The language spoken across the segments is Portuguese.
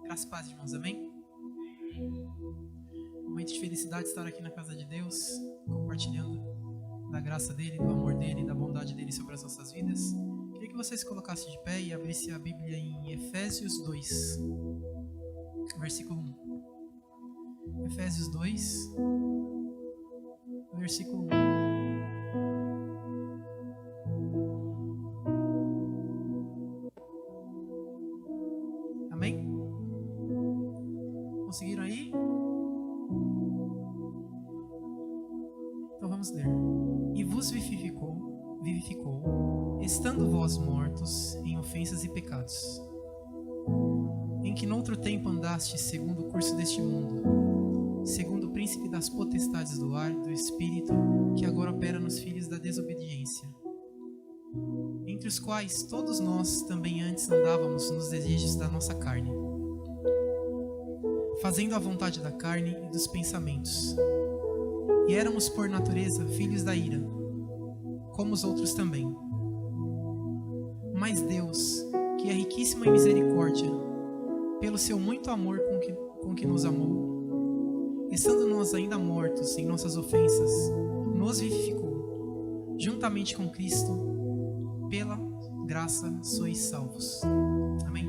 Graças e paz, irmãos, amém? Momento de felicidade estar aqui na casa de Deus, compartilhando da graça dele, do amor dele, da bondade dele sobre as nossas vidas. Queria que você se colocasse de pé e abrisse a Bíblia em Efésios 2, versículo 1. Efésios 2, versículo 1. Amém? Conseguiram aí? Então vamos ler. E vos vivificou, estando vós mortos em ofensas e pecados, em que noutro tempo andastes segundo o curso deste mundo, segundo o príncipe das potestades do ar, do espírito, que agora opera nos filhos da desobediência, entre os quais todos nós também antes andávamos nos desejos da nossa carne, fazendo a vontade da carne e dos pensamentos. E éramos por natureza filhos da ira, como os outros também. Mas Deus, que é riquíssimo em misericórdia, pelo seu muito amor com que nos amou, estando nós ainda mortos em nossas ofensas, nos vivificou, juntamente com Cristo, pela graça sois salvos. Amém?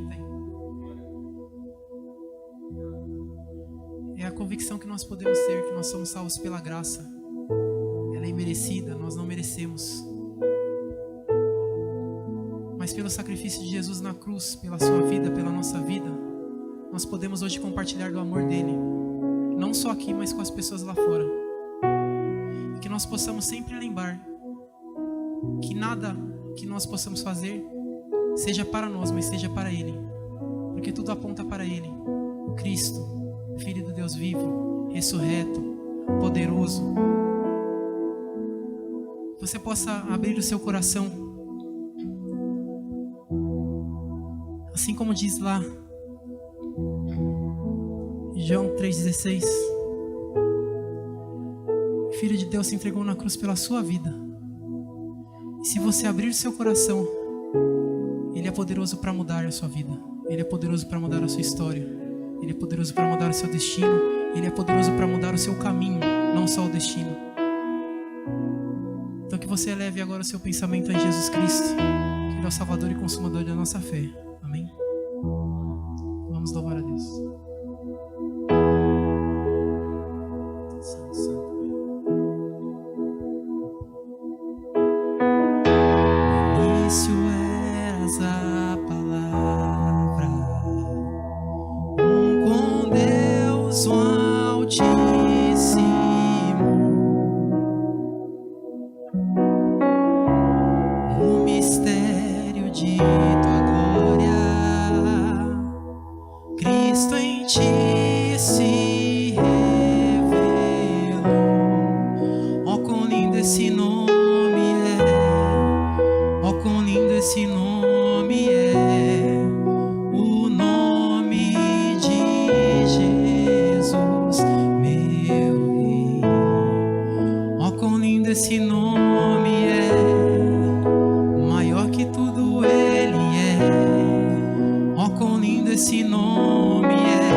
É a convicção que nós podemos ter, que nós somos salvos pela graça. Ela é imerecida, nós não merecemos. Mas pelo sacrifício de Jesus na cruz, pela sua vida, pela nossa vida, nós podemos hoje compartilhar do amor dele. Não só aqui, mas com as pessoas lá fora. E que nós possamos sempre lembrar que nada que nós possamos fazer seja para nós, mas seja para ele. Porque tudo aponta para ele, o Cristo, Filho do Deus vivo, ressurreto, poderoso. Você possa abrir o seu coração, assim como diz lá João 3,16. O Filho de Deus se entregou na cruz pela sua vida. E se você abrir o seu coração, ele é poderoso para mudar a sua vida. Ele é poderoso para mudar a sua história. Ele é poderoso para mudar o seu destino. Ele é poderoso para mudar o seu caminho, não só o destino. Então que você eleve agora o seu pensamento a Jesus Cristo, que Ele é o Salvador e Consumador da nossa fé. Amém? Vamos louvar a Deus. Santo, santo. No início eras a palavra, com Deus o Altíssimo, o mistério de tua glória, Cristo em ti se revelou. Ó, quão lindo esse nome é, ó, quão lindo esse nome é, o nome de Jesus, meu Rei. Ó, quão lindo esse nome é, maior que tudo ele é. Ó, quão lindo esse nome é,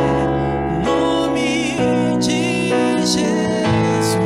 nome de Jesus.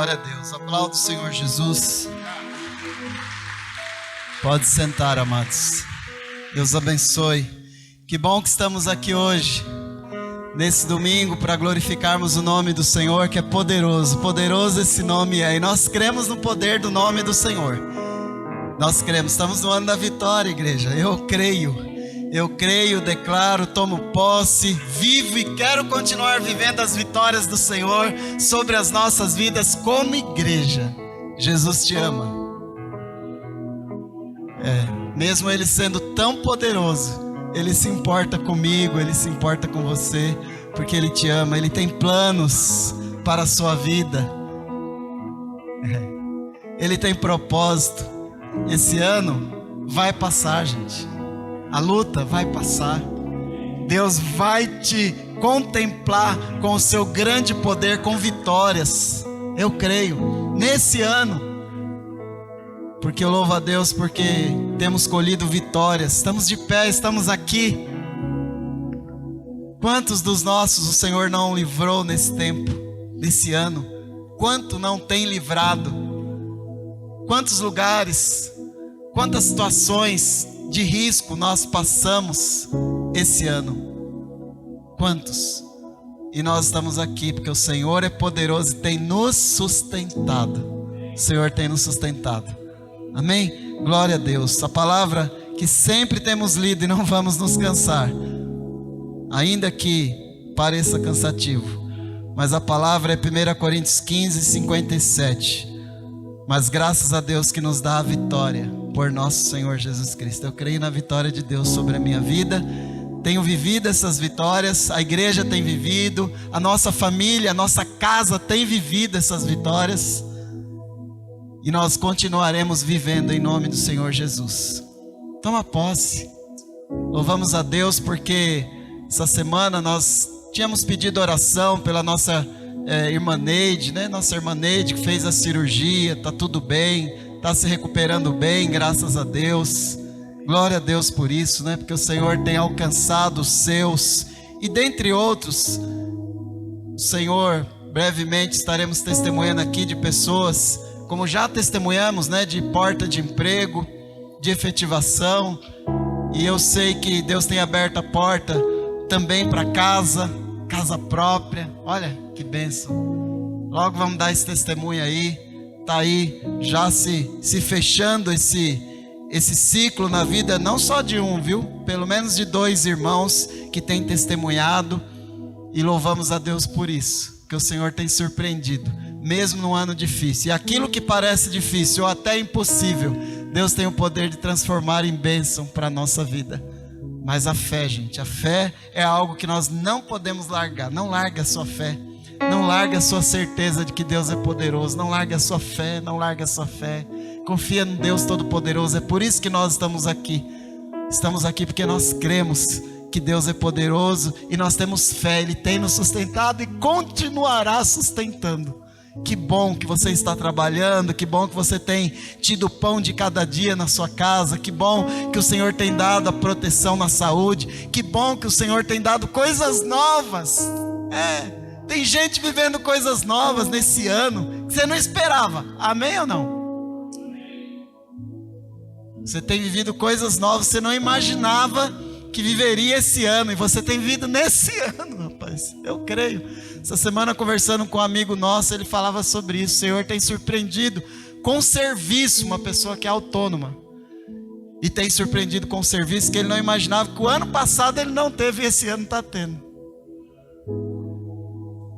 Glória a Deus. Aplauda o Senhor Jesus. Pode sentar, amados. Deus abençoe. Que bom que estamos aqui hoje, nesse domingo, para glorificarmos o nome do Senhor, que é poderoso. Poderoso esse nome é. E nós cremos no poder do nome do Senhor. Nós cremos. Estamos no ano da vitória, igreja. Eu creio, declaro, tomo posse, vivo e quero continuar vivendo as vitórias do Senhor sobre as nossas vidas como igreja. Jesus te ama. Mesmo Ele sendo tão poderoso, Ele se importa comigo, Ele se importa com você, porque Ele te ama. Ele tem planos para a sua vida. Ele tem propósito. Esse ano vai passar, gente. A luta vai passar. Deus vai te contemplar com o seu grande poder, com vitórias. Eu creio, nesse ano. Porque eu louvo a Deus, porque temos colhido vitórias. Estamos de pé, estamos aqui. Quantos dos nossos o Senhor não livrou nesse tempo, nesse ano? Quanto não tem livrado? Quantos lugares, quantas situações de risco nós passamos esse ano? Quantos? E nós estamos aqui porque o Senhor é poderoso e tem nos sustentado. O Senhor tem nos sustentado. Amém? Glória a Deus. A palavra que sempre temos lido e não vamos nos cansar, ainda que pareça cansativo, mas a palavra é 1 Coríntios 15, 57. Mas graças a Deus que nos dá a vitória por nosso Senhor Jesus Cristo. Eu creio na vitória de Deus sobre a minha vida. Tenho vivido essas vitórias. A igreja tem vivido. A nossa família, a nossa casa tem vivido essas vitórias. E nós continuaremos vivendo em nome do Senhor Jesus. Toma posse. Louvamos a Deus porque essa semana nós tínhamos pedido oração pela nossa irmã Neide, né? Nossa irmã Neide que fez a cirurgia, está tudo bem, está se recuperando bem, graças a Deus. Glória a Deus por isso, né? Porque o Senhor tem alcançado os seus. E dentre outros, o Senhor, brevemente estaremos testemunhando aqui de pessoas, como já testemunhamos, né? De porta de emprego, de efetivação. E eu sei que Deus tem aberto a porta também para casa própria. Olha que bênção. Logo vamos dar esse testemunho aí. Está aí já se fechando esse ciclo na vida, não só de um, viu? Pelo menos de 2 irmãos que têm testemunhado. E louvamos a Deus por isso, que o Senhor tem surpreendido, mesmo num ano difícil. E aquilo que parece difícil ou até impossível, Deus tem o poder de transformar em bênção para a nossa vida. Mas a fé, gente, a fé é algo que nós não podemos largar. Não larga a sua fé. Não larga a sua certeza de que Deus é poderoso. Não larga a sua fé, não larga a sua fé. Confia no Deus Todo-Poderoso. É por isso que nós estamos aqui. Estamos aqui porque nós cremos que Deus é poderoso e nós temos fé. Ele tem nos sustentado e continuará sustentando. Que bom que você está trabalhando, que bom que você tem tido o pão de cada dia na sua casa, que bom que o Senhor tem dado a proteção na saúde, que bom que o Senhor tem dado coisas novas. Tem gente vivendo coisas novas nesse ano que você não esperava. Amém ou não? Você tem vivido coisas novas, você não imaginava que viveria esse ano, e você tem vivido nesse ano, rapaz. Eu creio. Essa semana, conversando com um amigo nosso, ele falava sobre isso. O Senhor tem surpreendido com serviço uma pessoa que é autônoma. E tem surpreendido com serviço que ele não imaginava, que o ano passado ele não teve e esse ano está tendo.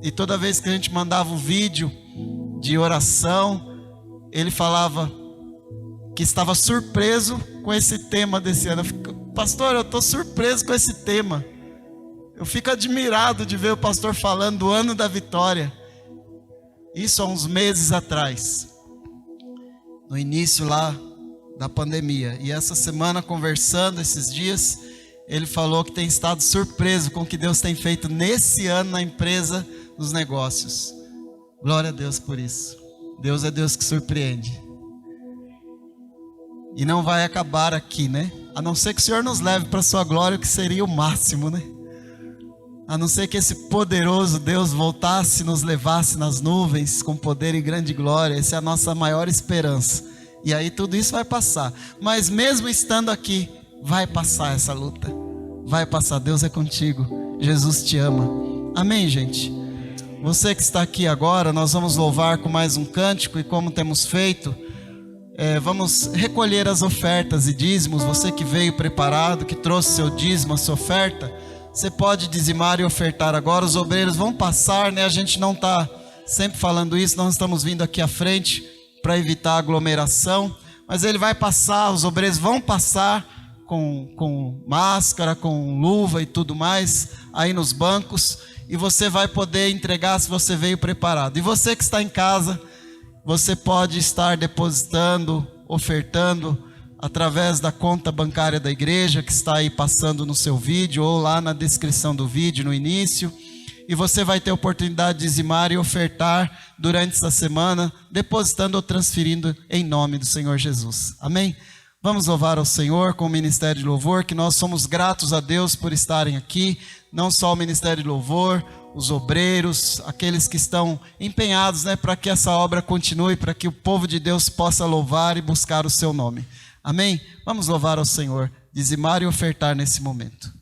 E toda vez que a gente mandava um vídeo de oração, ele falava que estava surpreso com esse tema desse ano. Pastor, eu estou surpreso com esse tema. Eu fico admirado de ver o pastor falando do ano da vitória. Isso há uns meses atrás, no início lá da pandemia. E essa semana, conversando esses dias, ele falou que tem estado surpreso com o que Deus tem feito nesse ano na empresa, nos negócios. Glória a Deus por isso. Deus é Deus que surpreende. E não vai acabar aqui, né? A não ser que o Senhor nos leve para a sua glória, que seria o máximo, né? A não ser que esse poderoso Deus voltasse e nos levasse nas nuvens com poder e grande glória. Essa é a nossa maior esperança. E aí tudo isso vai passar. Mas mesmo estando aqui, vai passar essa luta. Vai passar. Deus é contigo. Jesus te ama. Amém, gente? Você que está aqui agora, nós vamos louvar com mais um cântico. E como temos feito, vamos recolher as ofertas e dízimos. Você que veio preparado, que trouxe seu dízimo, a sua oferta, você pode dizimar e ofertar agora. Os obreiros vão passar, né? A gente não está sempre falando isso, nós estamos vindo aqui à frente para evitar aglomeração. Mas ele vai passar, os obreiros vão passar com máscara, com luva e tudo mais, aí nos bancos. E você vai poder entregar se você veio preparado. E você que está em casa, você pode estar depositando, ofertando, através da conta bancária da igreja, que está aí passando no seu vídeo, ou lá na descrição do vídeo, no início. E você vai ter a oportunidade de dizimar e ofertar durante essa semana, depositando ou transferindo em nome do Senhor Jesus. Amém? Vamos louvar ao Senhor com o Ministério de Louvor, que nós somos gratos a Deus por estarem aqui. Não só o Ministério de Louvor, os obreiros, aqueles que estão empenhados, né, para que essa obra continue, para que o povo de Deus possa louvar e buscar o seu nome. Amém? Vamos louvar ao Senhor, dizimar e ofertar nesse momento.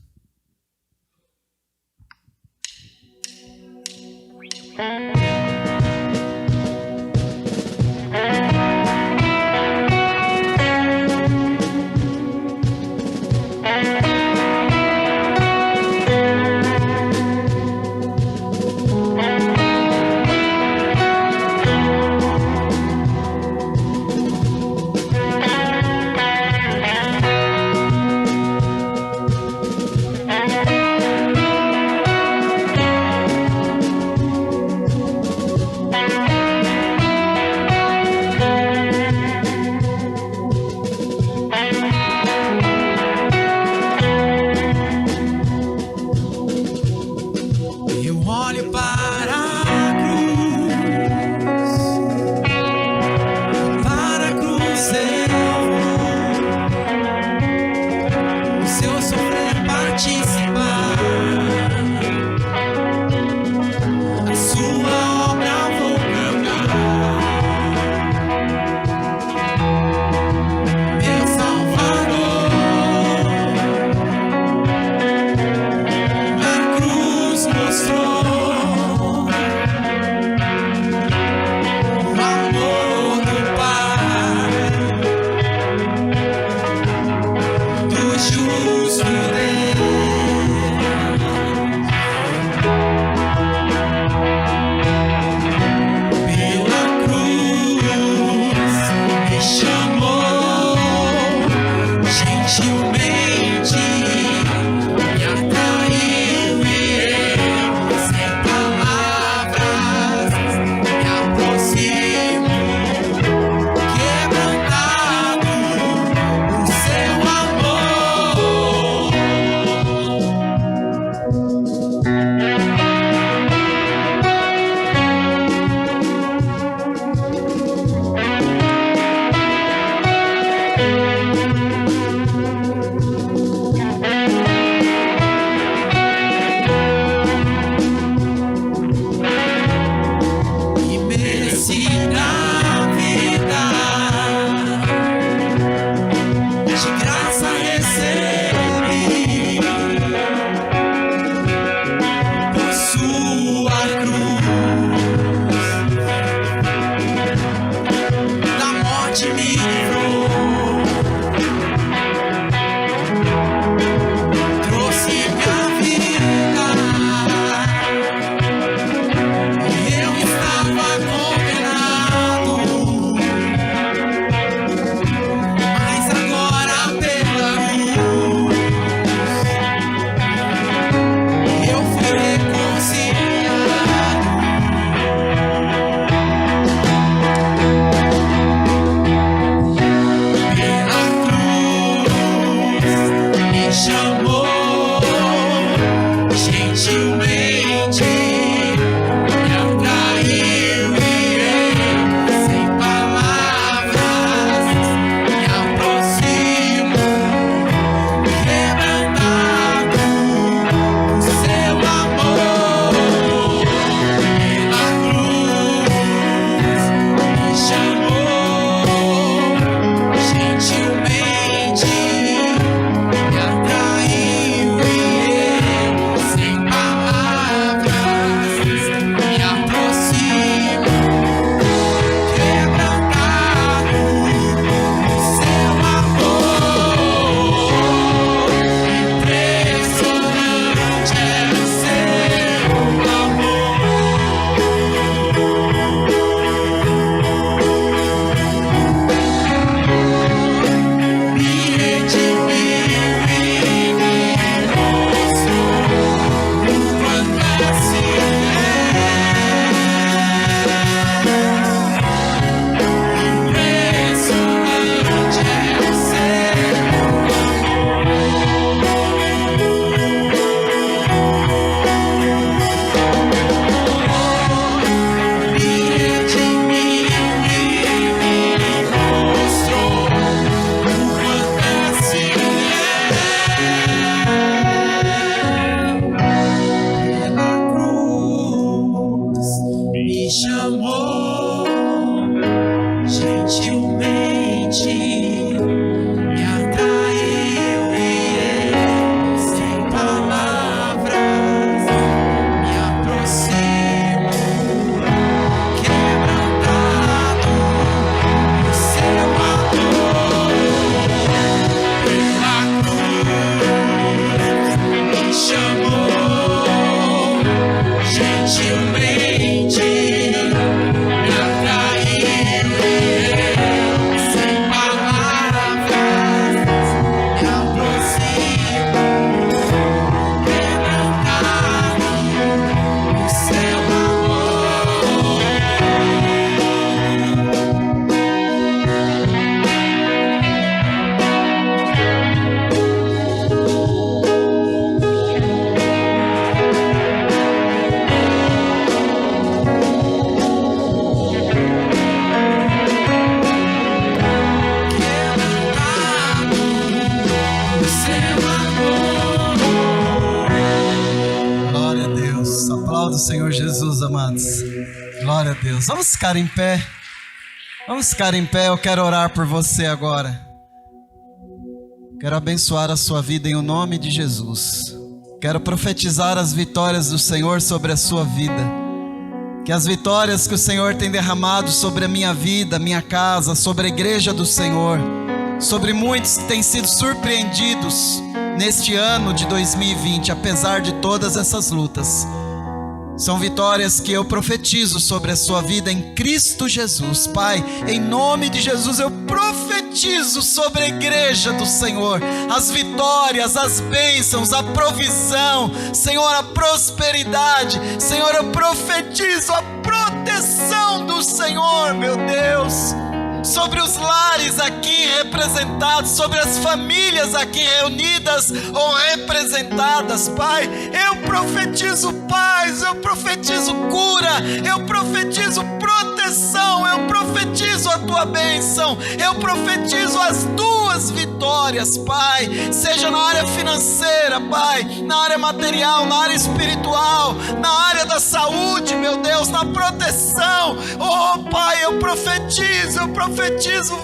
Mostrou Jesus, amados. Glória a Deus. Vamos ficar em pé. Vamos ficar em pé. Eu quero orar por você agora. Quero abençoar a sua vida em o nome de Jesus. Quero profetizar as vitórias do Senhor sobre a sua vida. Que as vitórias que o Senhor tem derramado sobre a minha vida, minha casa, sobre a igreja do Senhor, sobre muitos que têm sido surpreendidos neste ano de 2020, apesar de todas essas lutas, são vitórias que eu profetizo sobre a sua vida em Cristo Jesus. Pai, em nome de Jesus eu profetizo sobre a igreja do Senhor as vitórias, as bênçãos, a provisão, Senhor, a prosperidade. Senhor, eu profetizo a proteção do Senhor, meu Deus, sobre os lares aqui representados, sobre as famílias aqui reunidas ou representadas. Pai, eu profetizo paz, eu profetizo cura, eu profetizo proteção, eu profetizo a tua bênção, eu profetizo as tuas vitórias, Pai, seja na área financeira, Pai, na área material, na área espiritual, na área da saúde, meu Deus, na proteção. Oh, Pai, eu profetizo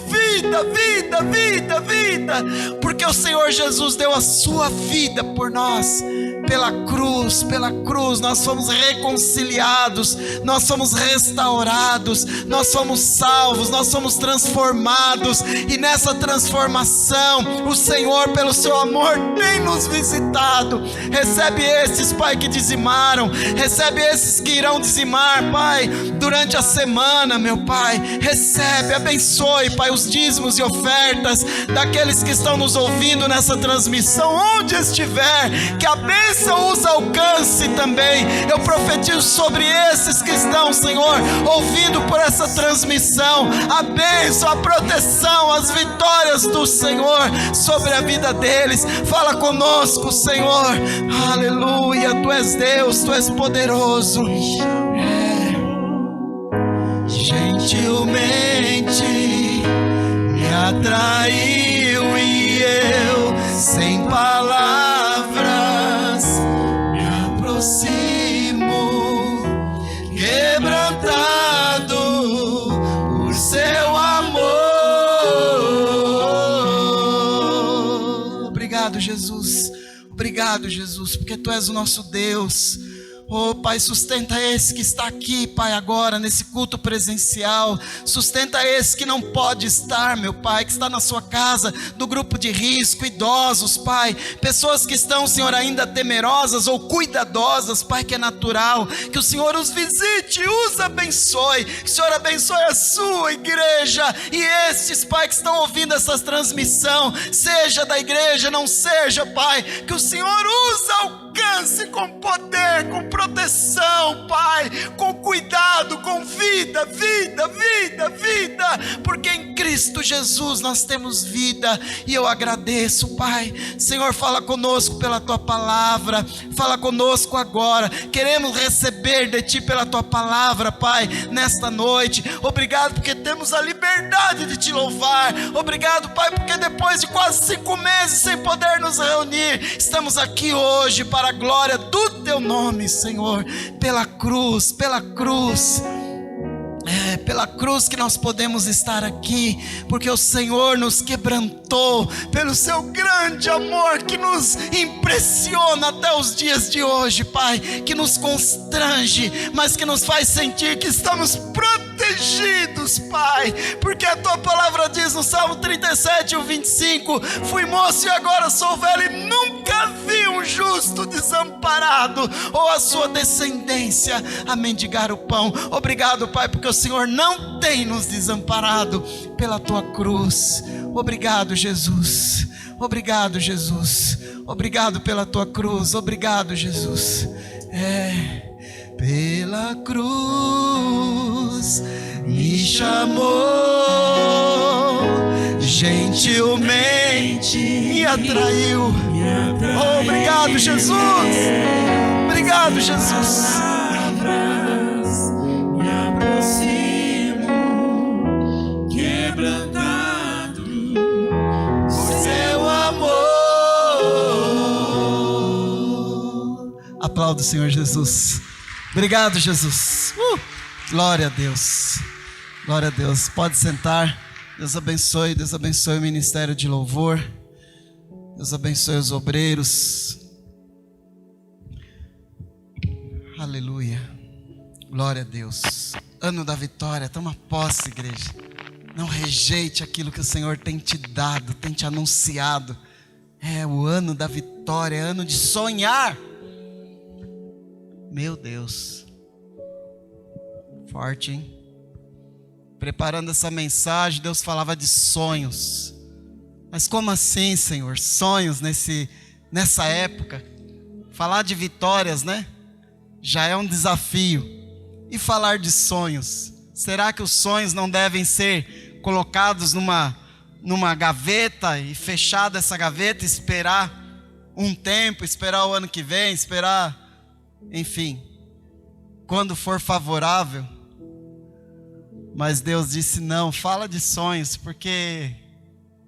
vida, vida, vida, vida, porque o Senhor Jesus deu a sua vida por nós. Pela cruz nós fomos reconciliados, nós fomos restaurados, nós fomos salvos, nós fomos transformados, e nessa transformação o Senhor, pelo seu amor, tem nos visitado. Recebe esses, Pai, que dizimaram, recebe esses que irão dizimar, Pai, durante a semana, meu Pai. Recebe, abençoe, Pai, os dízimos e ofertas daqueles que estão nos ouvindo nessa transmissão, onde estiver, que a bênção os alcance também. Eu profetizo sobre esses que estão, Senhor, ouvindo por essa transmissão, a bênção, a proteção, as vitórias do Senhor sobre a vida deles. Fala conosco, Senhor. Aleluia, Tu és Deus, Tu és poderoso. Gentilmente me atraiu e eu, sem palavras, me aproximo, quebrantado por seu amor. Obrigado, Jesus. Obrigado, Jesus, porque Tu és o nosso Deus. Oh, Pai, sustenta esse que está aqui, Pai, agora nesse culto presencial. Sustenta esse que não pode estar, meu Pai, que está na sua casa, do grupo de risco, idosos, Pai, pessoas que estão, Senhor, ainda temerosas ou cuidadosas, Pai, que é natural. Que o Senhor os visite, os abençoe, que o Senhor abençoe a sua igreja e estes, Pai, que estão ouvindo essa transmissão, seja da igreja, não seja, Pai, que o Senhor os alcance com poder, com proteção, Pai, com cuidado, com vida, vida, vida, vida, porque em Cristo Jesus nós temos vida. E eu agradeço, Pai. Senhor, fala conosco pela Tua palavra, fala conosco agora. Queremos receber de Ti pela Tua palavra, Pai, nesta noite. Obrigado porque temos a liberdade de Te louvar. Obrigado, Pai, porque depois de quase 5 meses sem poder nos reunir, estamos aqui hoje para a glória do Teu nome, Senhor, pela cruz, pela cruz que nós podemos estar aqui, porque o Senhor nos quebrantou pelo seu grande amor que nos impressiona até os dias de hoje, Pai, que nos constrange, mas que nos faz sentir que estamos protegidos, Pai, porque a Tua palavra diz no Salmo 37, o 25: fui moço e agora sou velho e nunca vi um justo desamparado, ou a sua descendência a mendigar o pão. Obrigado, Pai, porque o Senhor não tem nos desamparado pela Tua cruz. Obrigado, Jesus. Obrigado, Jesus. Obrigado pela Tua cruz. Obrigado, Jesus. Pela cruz me chamou, gentilmente me atraiu. Oh, obrigado, Jesus. Obrigado, Jesus. Me aproximo, quebrantado por seu amor. Aplauda o Senhor Jesus. Obrigado, Jesus. Glória a Deus. Glória a Deus. Pode sentar. Deus abençoe o ministério de louvor. Deus abençoe os obreiros. Aleluia. Glória a Deus. Ano da vitória. Toma posse, igreja. Não rejeite aquilo que o Senhor tem te dado, tem te anunciado. É o ano da vitória, é ano de sonhar. Meu Deus. Forte, hein? Preparando essa mensagem, Deus falava de sonhos. Mas como assim, Senhor? Sonhos nessa época? Falar de vitórias, né? Já é um desafio. E falar de sonhos? Será que os sonhos não devem ser colocados numa gaveta e fechada essa gaveta, esperar um tempo, esperar o ano que vem, esperar, enfim, quando for favorável? Mas Deus disse: não, fala de sonhos, porque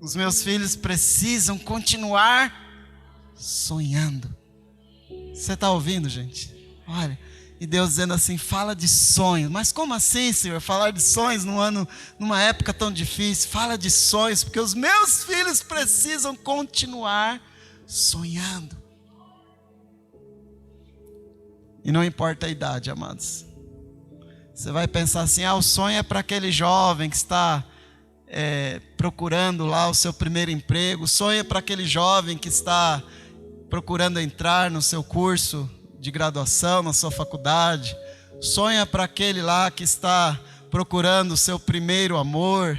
os meus filhos precisam continuar sonhando. Você está ouvindo, gente? Olha, e Deus dizendo assim: fala de sonhos. Mas como assim, Senhor, falar de sonhos numa época tão difícil? Fala de sonhos, porque os meus filhos precisam continuar sonhando. E não importa a idade, amados. Você vai pensar assim: o sonho é para aquele jovem que está procurando lá o seu primeiro emprego. O sonho é para aquele jovem que está procurando entrar no seu curso de graduação, na sua faculdade. Sonha para aquele lá que está procurando o seu primeiro amor,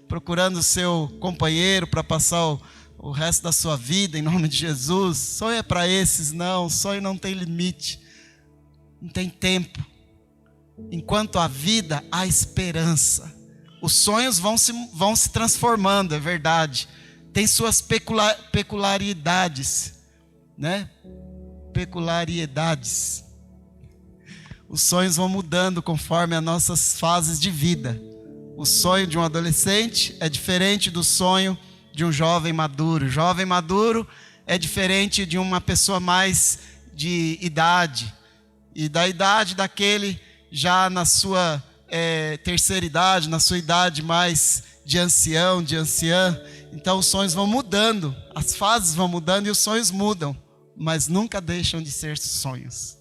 procurando o seu companheiro para passar o resto da sua vida, em nome de Jesus. Sonha para esses. Não, o sonho não tem limite, não tem tempo. Enquanto há vida, há esperança. Os sonhos vão se transformando, é verdade. Tem suas peculiaridades, né? Peculiaridades. Os sonhos vão mudando conforme as nossas fases de vida. O sonho de um adolescente é diferente do sonho de um jovem maduro. O jovem maduro é diferente de uma pessoa mais de idade. E da idade daquele já na sua terceira idade, na sua idade mais de ancião, de anciã. Então os sonhos vão mudando, as fases vão mudando e os sonhos mudam, mas nunca deixam de ser sonhos.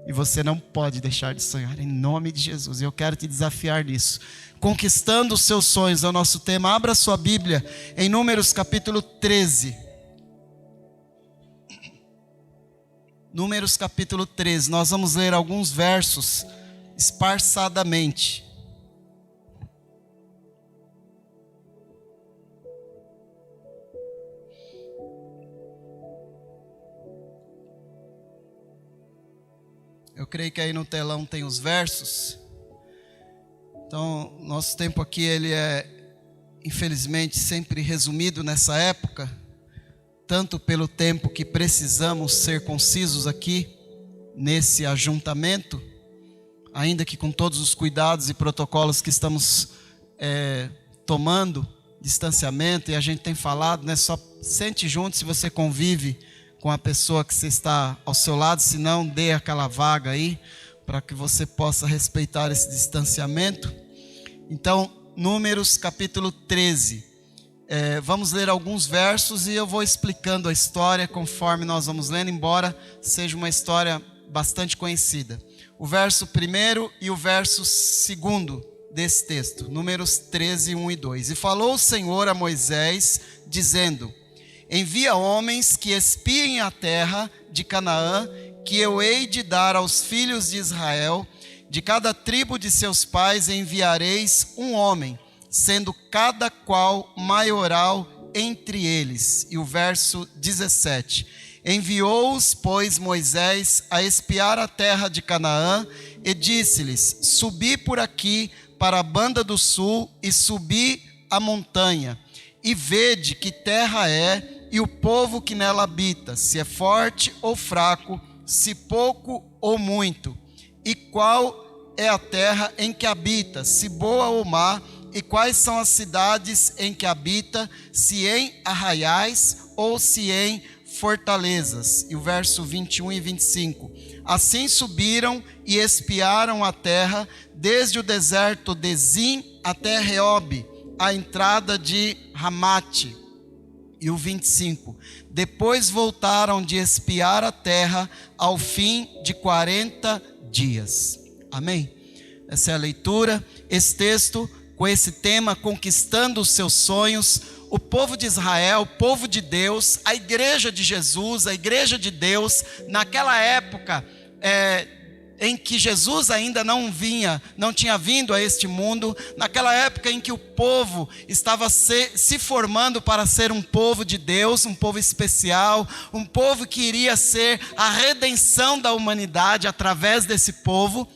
E você não pode deixar de sonhar, em nome de Jesus. E eu quero te desafiar nisso. Conquistando os seus sonhos é o nosso tema. Abra sua Bíblia em Números capítulo 13. Números capítulo 13. Nós vamos ler alguns versos esparçadamente. Eu creio que aí no telão tem os versos. Então, nosso tempo aqui ele é, infelizmente, sempre resumido nessa época, tanto pelo tempo que precisamos ser concisos aqui, nesse ajuntamento, ainda que com todos os cuidados e protocolos que estamos tomando, distanciamento, e a gente tem falado, né? Só sente junto se você convive com a pessoa que você está ao seu lado, se não, dê aquela vaga aí, para que você possa respeitar esse distanciamento. Então, Números capítulo 13, vamos ler alguns versos e eu vou explicando a história conforme nós vamos lendo, embora seja uma história bastante conhecida. O verso 1 e o verso 2 desse texto, Números 13, 1 e 2. E falou o Senhor a Moisés, dizendo: envia homens que espiem a terra de Canaã, que eu hei de dar aos filhos de Israel. De cada tribo de seus pais enviareis um homem, sendo cada qual maioral entre eles. E o verso 17. Enviou-os, pois, Moisés a espiar a terra de Canaã, e disse-lhes: subi por aqui para a banda do sul, e subi a montanha, e vede que terra é, e o povo que nela habita, se é forte ou fraco, se pouco ou muito. E qual é a terra em que habita, se boa ou má, e quais são as cidades em que habita, se em arraiais ou se em fortalezas. E o verso 21 e 25. Assim subiram e espiaram a terra, desde o deserto de Zin até Reob, a entrada de Ramate. E o 25. Depois voltaram de espiar a terra ao fim de 40 dias. Amém? Essa é a leitura. Esse texto, com esse tema, conquistando os seus sonhos. O povo de Israel, o povo de Deus, a igreja de Jesus, a igreja de Deus, naquela época em que Jesus ainda não tinha vindo a este mundo, naquela época em que o povo estava se formando para ser um povo de Deus, um povo especial, um povo que iria ser a redenção da humanidade através desse povo.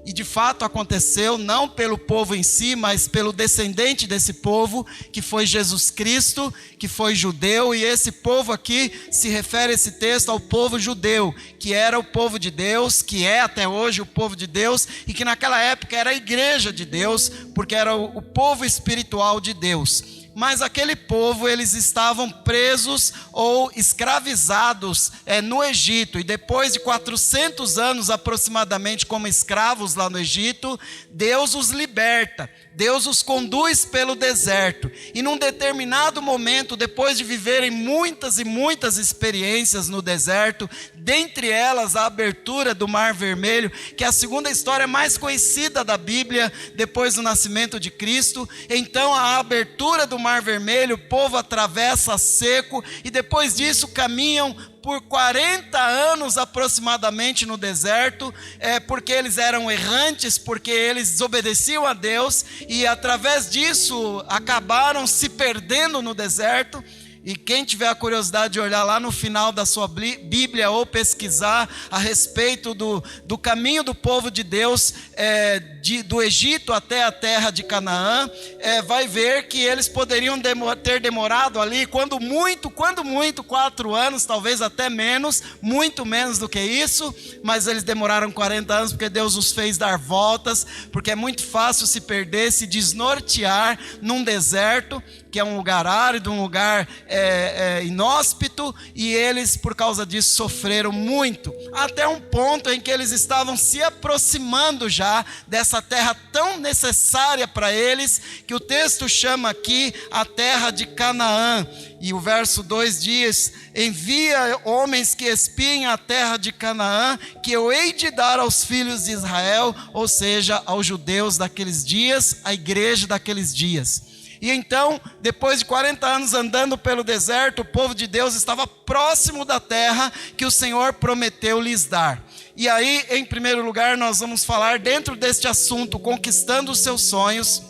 E de fato aconteceu, não pelo povo em si, mas pelo descendente desse povo, que foi Jesus Cristo, que foi judeu. E esse povo aqui se refere esse texto ao povo judeu, que era o povo de Deus, que é até hoje o povo de Deus, e que naquela época era a igreja de Deus, porque era o povo espiritual de Deus. Mas aquele povo, eles estavam presos ou escravizados no Egito. E depois de 400 anos aproximadamente como escravos lá no Egito, Deus os liberta. Deus os conduz pelo deserto. E num determinado momento, depois de viverem muitas e muitas experiências no deserto, dentre elas a abertura do Mar Vermelho, que é a segunda história mais conhecida da Bíblia, depois do nascimento de Cristo. Então a abertura do Mar Vermelho, o povo atravessa seco, e depois disso caminham por 40 anos aproximadamente no deserto, porque eles eram errantes, porque eles desobedeciam a Deus, e através disso acabaram se perdendo no deserto. E quem tiver a curiosidade de olhar lá no final da sua Bíblia ou pesquisar a respeito do caminho do povo de Deus do Egito até a terra de Canaã, vai ver que eles poderiam ter demorado ali, quando muito, 4 anos, talvez até menos, muito menos do que isso, mas eles demoraram 40 anos porque Deus os fez dar voltas, porque é muito fácil se perder, se desnortear num deserto, que é um lugar árido, um lugar inóspito, e eles por causa disso sofreram muito, até um ponto em que eles estavam se aproximando já dessa terra tão necessária para eles, que o texto chama aqui a terra de Canaã. E o verso 2 diz: envia homens que espiem a terra de Canaã, que eu hei de dar aos filhos de Israel, ou seja, aos judeus daqueles dias, a igreja daqueles dias. E então, depois de 40 anos andando pelo deserto, o povo de Deus estava próximo da terra que o Senhor prometeu lhes dar. E aí, em primeiro lugar, nós vamos falar dentro deste assunto, conquistando os seus sonhos.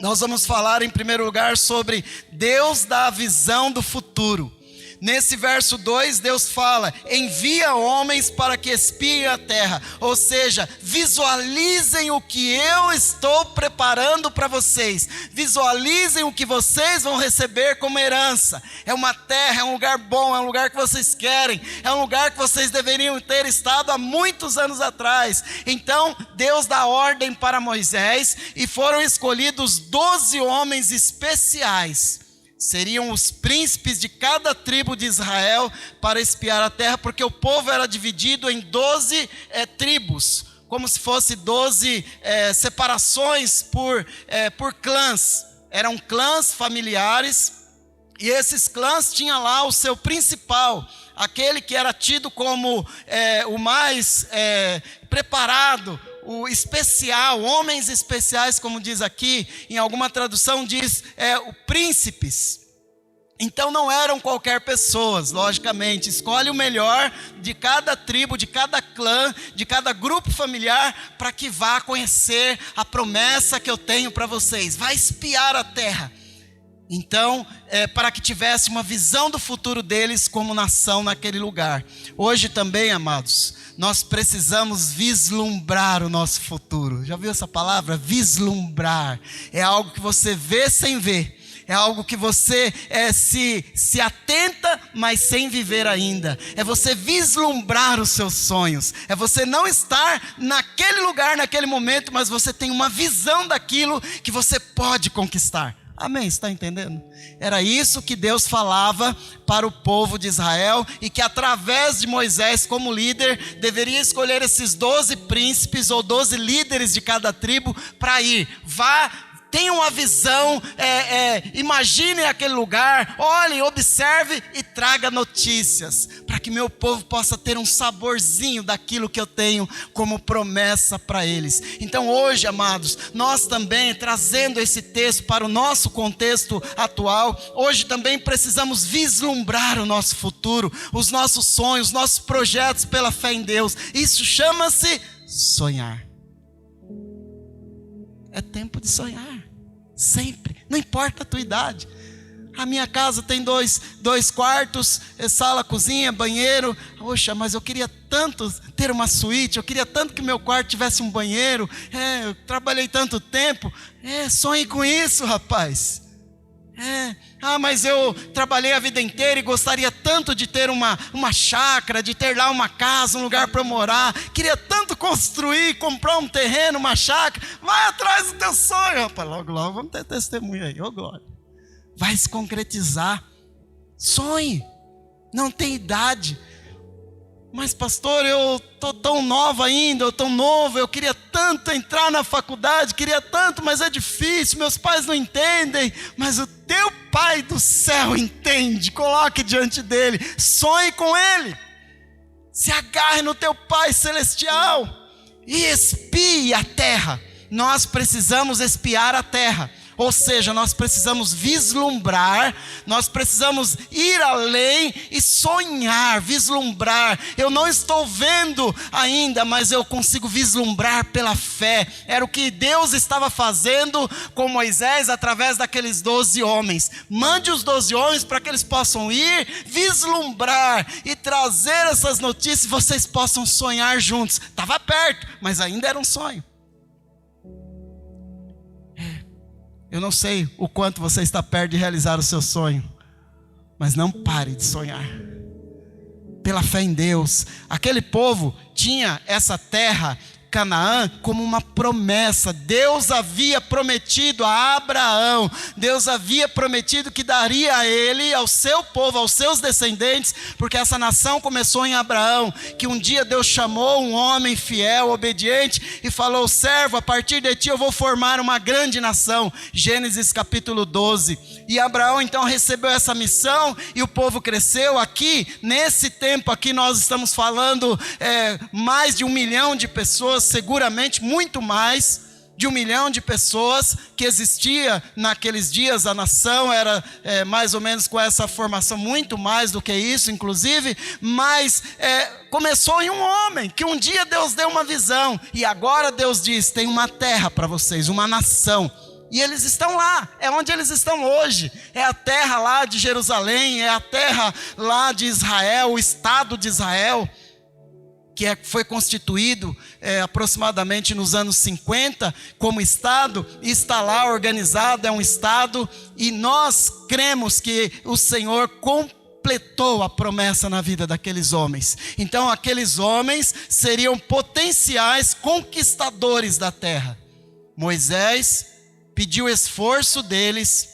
Nós vamos falar em primeiro lugar sobre Deus dá a visão do futuro. Nesse verso 2, Deus fala: envia homens para que espiem a terra. Ou seja, visualizem o que eu estou preparando para vocês. Visualizem o que vocês vão receber como herança. É uma terra, é um lugar bom, é um lugar que vocês querem. É um lugar que vocês deveriam ter estado há muitos anos atrás. Então, Deus dá ordem para Moisés, e foram escolhidos 12 homens especiais. Seriam os príncipes de cada tribo de Israel para espiar a terra, porque o povo era dividido em 12 tribos, como se fosse 12 separações por clãs. Eram clãs familiares, e esses clãs tinham lá o seu principal, aquele que era tido como o mais preparado, o especial, homens especiais, como diz aqui, em alguma tradução diz o príncipes. Então não eram qualquer pessoas, logicamente. Escolhe o melhor de cada tribo, de cada clã, de cada grupo familiar, para que vá conhecer a promessa que eu tenho para vocês. Vai espiar a terra. Então, para que tivesse uma visão do futuro deles como nação naquele lugar. Hoje também, amados, nós precisamos vislumbrar o nosso futuro. Já viu essa palavra? Vislumbrar. É algo que você vê sem ver. É algo que você se atenta, mas sem viver ainda. É você vislumbrar os seus sonhos. É você não estar naquele lugar, naquele momento, mas você tem uma visão daquilo que você pode conquistar. Amém? Está entendendo? Era isso que Deus falava para o povo de Israel, e que através de Moisés como líder, deveria escolher esses 12 príncipes ou 12 líderes de cada tribo para ir. Tenha uma visão, imagine aquele lugar, olhe, observe e traga notícias, para que meu povo possa ter um saborzinho daquilo que eu tenho como promessa para eles. Então hoje, amados, nós também, trazendo esse texto para o nosso contexto atual, hoje também precisamos vislumbrar o nosso futuro, os nossos sonhos, os nossos projetos pela fé em Deus. Isso chama-se sonhar. É tempo de sonhar, sempre, não importa a tua idade. A minha casa tem dois quartos, sala, cozinha, banheiro. Poxa, mas eu queria tanto ter uma suíte, eu queria tanto que meu quarto tivesse um banheiro. Eu trabalhei tanto tempo. Sonhe com isso, rapaz. Mas eu trabalhei a vida inteira e gostaria tanto de ter uma chácara, de ter lá uma casa, um lugar para morar. Queria tanto construir, comprar um terreno, uma chácara. Vai atrás do teu sonho, rapaz. Logo, logo vamos ter testemunho aí. Ô, glória. Vai se concretizar. Sonhe. Não tem idade. Mas pastor, eu estou tão nova ainda, eu tão novo, eu queria tanto entrar na faculdade, queria tanto, mas é difícil, meus pais não entendem. Mas o teu Pai do céu entende, coloque diante dele, sonhe com ele, se agarre no teu Pai celestial e espie a terra. Nós precisamos espiar a terra. Ou seja, nós precisamos vislumbrar, nós precisamos ir além e sonhar, vislumbrar. Eu não estou vendo ainda, mas eu consigo vislumbrar pela fé. Era o que Deus estava fazendo com Moisés através daqueles 12 homens. Mande os 12 homens para que eles possam ir, vislumbrar e trazer essas notícias e vocês possam sonhar juntos. Estava perto, mas ainda era um sonho. Eu não sei o quanto você está perto de realizar o seu sonho, mas não pare de sonhar. Pela fé em Deus, aquele povo tinha essa terra, Canaã, como uma promessa. Deus havia prometido a Abraão, Deus havia prometido que daria a ele, ao seu povo, aos seus descendentes, porque essa nação começou em Abraão, que um dia Deus chamou um homem fiel, obediente, e falou: servo, a partir de ti eu vou formar uma grande nação. Gênesis capítulo 12. E Abraão então recebeu essa missão, e o povo cresceu. Aqui, nesse tempo aqui, nós estamos falando mais de 1 milhão de pessoas, seguramente muito mais de 1 milhão de pessoas que existia naqueles dias. A nação era mais ou menos com essa formação, muito mais do que isso inclusive, mas começou em um homem, que um dia Deus deu uma visão, e agora Deus diz: tem uma terra para vocês, uma nação. E eles estão lá, é onde eles estão hoje, é a terra lá de Jerusalém, é a terra lá de Israel, o estado de Israel, que foi constituído aproximadamente nos anos 50 como estado, e está lá organizado, é um estado, e nós cremos que o Senhor completou a promessa na vida daqueles homens. Então aqueles homens seriam potenciais conquistadores da terra. Moisés pediu esforço deles,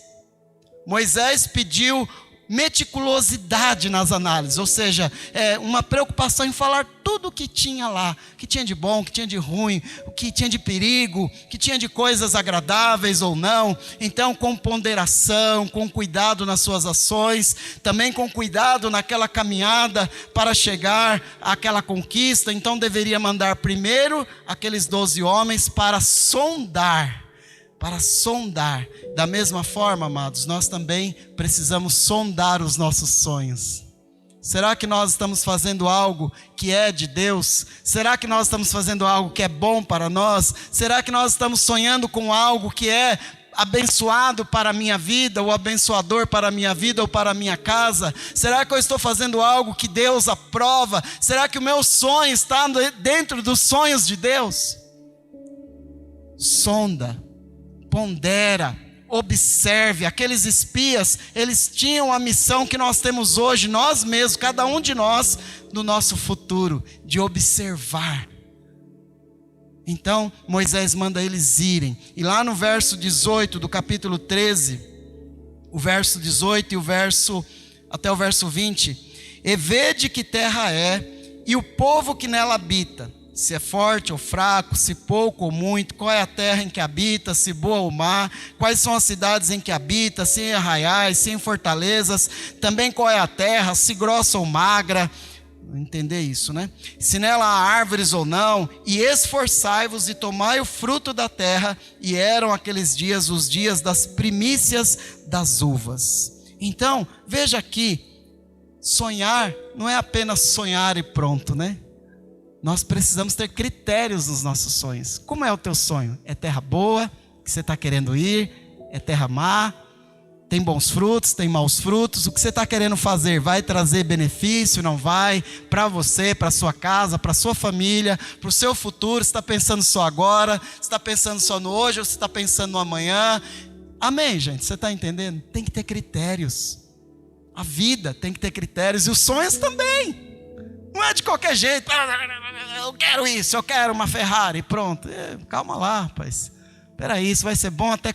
Moisés pediu meticulosidade nas análises, ou seja, uma preocupação em falar tudo o que tinha lá, que tinha de bom, que tinha de ruim, o que tinha de perigo, que tinha de coisas agradáveis ou não. Então, com ponderação, com cuidado nas suas ações, também com cuidado naquela caminhada para chegar àquela conquista. Então deveria mandar primeiro aqueles 12 homens para sondar. Da mesma forma, amados, nós também precisamos sondar os nossos sonhos. Será que nós estamos fazendo algo que é de Deus? Será que nós estamos fazendo algo que é bom para nós? Será que nós estamos sonhando com algo que é abençoado para a minha vida, ou abençoador para a minha vida ou para a minha casa? Será que eu estou fazendo algo que Deus aprova? Será que o meu sonho está dentro dos sonhos de Deus? Sonda, pondera, observe. Aqueles espias, eles tinham a missão que nós temos hoje, nós mesmos, cada um de nós, no nosso futuro, de observar. Então Moisés manda eles irem, e lá no verso 18 do capítulo 13, o verso 18 e até o verso 20. E vede que terra é, e o povo que nela habita, se é forte ou fraco, se pouco ou muito, qual é a terra em que habita, se boa ou má, quais são as cidades em que habita, se em arraiais, se em fortalezas, também qual é a terra, se grossa ou magra. Entender isso, né? Se nela há árvores ou não, e esforçai-vos e tomai o fruto da terra, e eram aqueles dias os dias das primícias das uvas. Então, veja aqui, sonhar não é apenas sonhar e pronto, né? Nós precisamos ter critérios nos nossos sonhos. Como é o teu sonho? É terra boa, que você está querendo ir? É terra má? Tem bons frutos, tem maus frutos? O que você está querendo fazer? Vai trazer benefício, não vai? Para você, para sua casa, para sua família, para o seu futuro? Você está pensando só agora? Você está pensando só no hoje ou você está pensando no amanhã? Amém, gente? Você está entendendo? Tem que ter critérios. A vida tem que ter critérios e os sonhos também. Não é de qualquer jeito. Eu quero isso, eu quero uma Ferrari, pronto. Calma lá, rapaz. Espera aí, isso vai ser bom até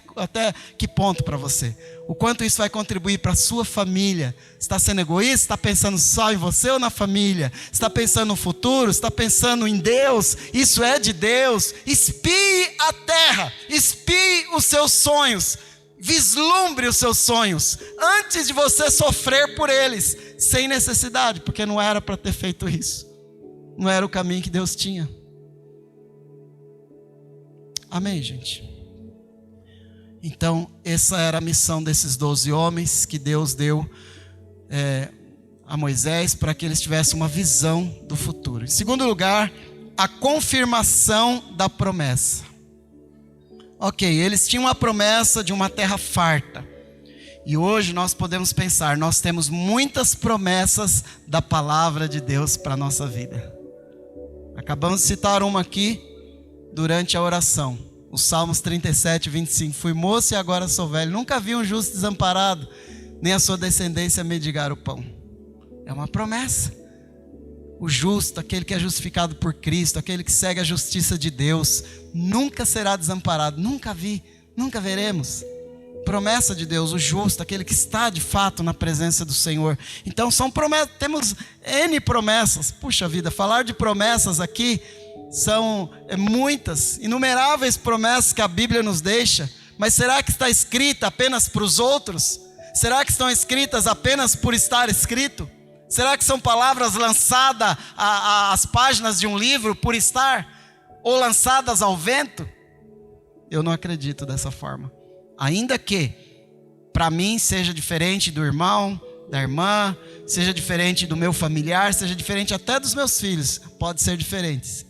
que ponto para você? O quanto isso vai contribuir para a sua família? Você está sendo egoísta? Está pensando só em você ou na família? Você está pensando no futuro? Você está pensando em Deus? Isso é de Deus? Espie a terra, espie os seus sonhos. Vislumbre os seus sonhos antes de você sofrer por eles, sem necessidade, porque não era para ter feito isso. Não era o caminho que Deus tinha. Amém, gente? Então, essa era a missão desses 12 homens que Deus deu a Moisés para que eles tivessem uma visão do futuro. Em segundo lugar, a confirmação da promessa. Ok, eles tinham a promessa de uma terra farta. E hoje nós podemos pensar, nós temos muitas promessas da palavra de Deus para a nossa vida. Acabamos de citar uma aqui durante a oração. Os Salmos 37, 25. Fui moço e agora sou velho. Nunca vi um justo desamparado, nem a sua descendência mendigar o pão. É uma promessa. O justo, aquele que é justificado por Cristo, aquele que segue a justiça de Deus, nunca será desamparado. Nunca vi, nunca veremos. Promessa de Deus, o justo, aquele que está de fato na presença do Senhor. Então são promessas, temos N promessas. Puxa vida, falar de promessas aqui são muitas, inumeráveis promessas que a Bíblia nos deixa. Mas será que está escrita apenas para os outros? Será que estão escritas apenas por estar escrito? Será que são palavras lançadas às páginas de um livro por estar? Ou lançadas ao vento? Eu não acredito dessa forma. Ainda que, para mim, seja diferente do irmão, da irmã, seja diferente do meu familiar, seja diferente até dos meus filhos. Pode ser diferente.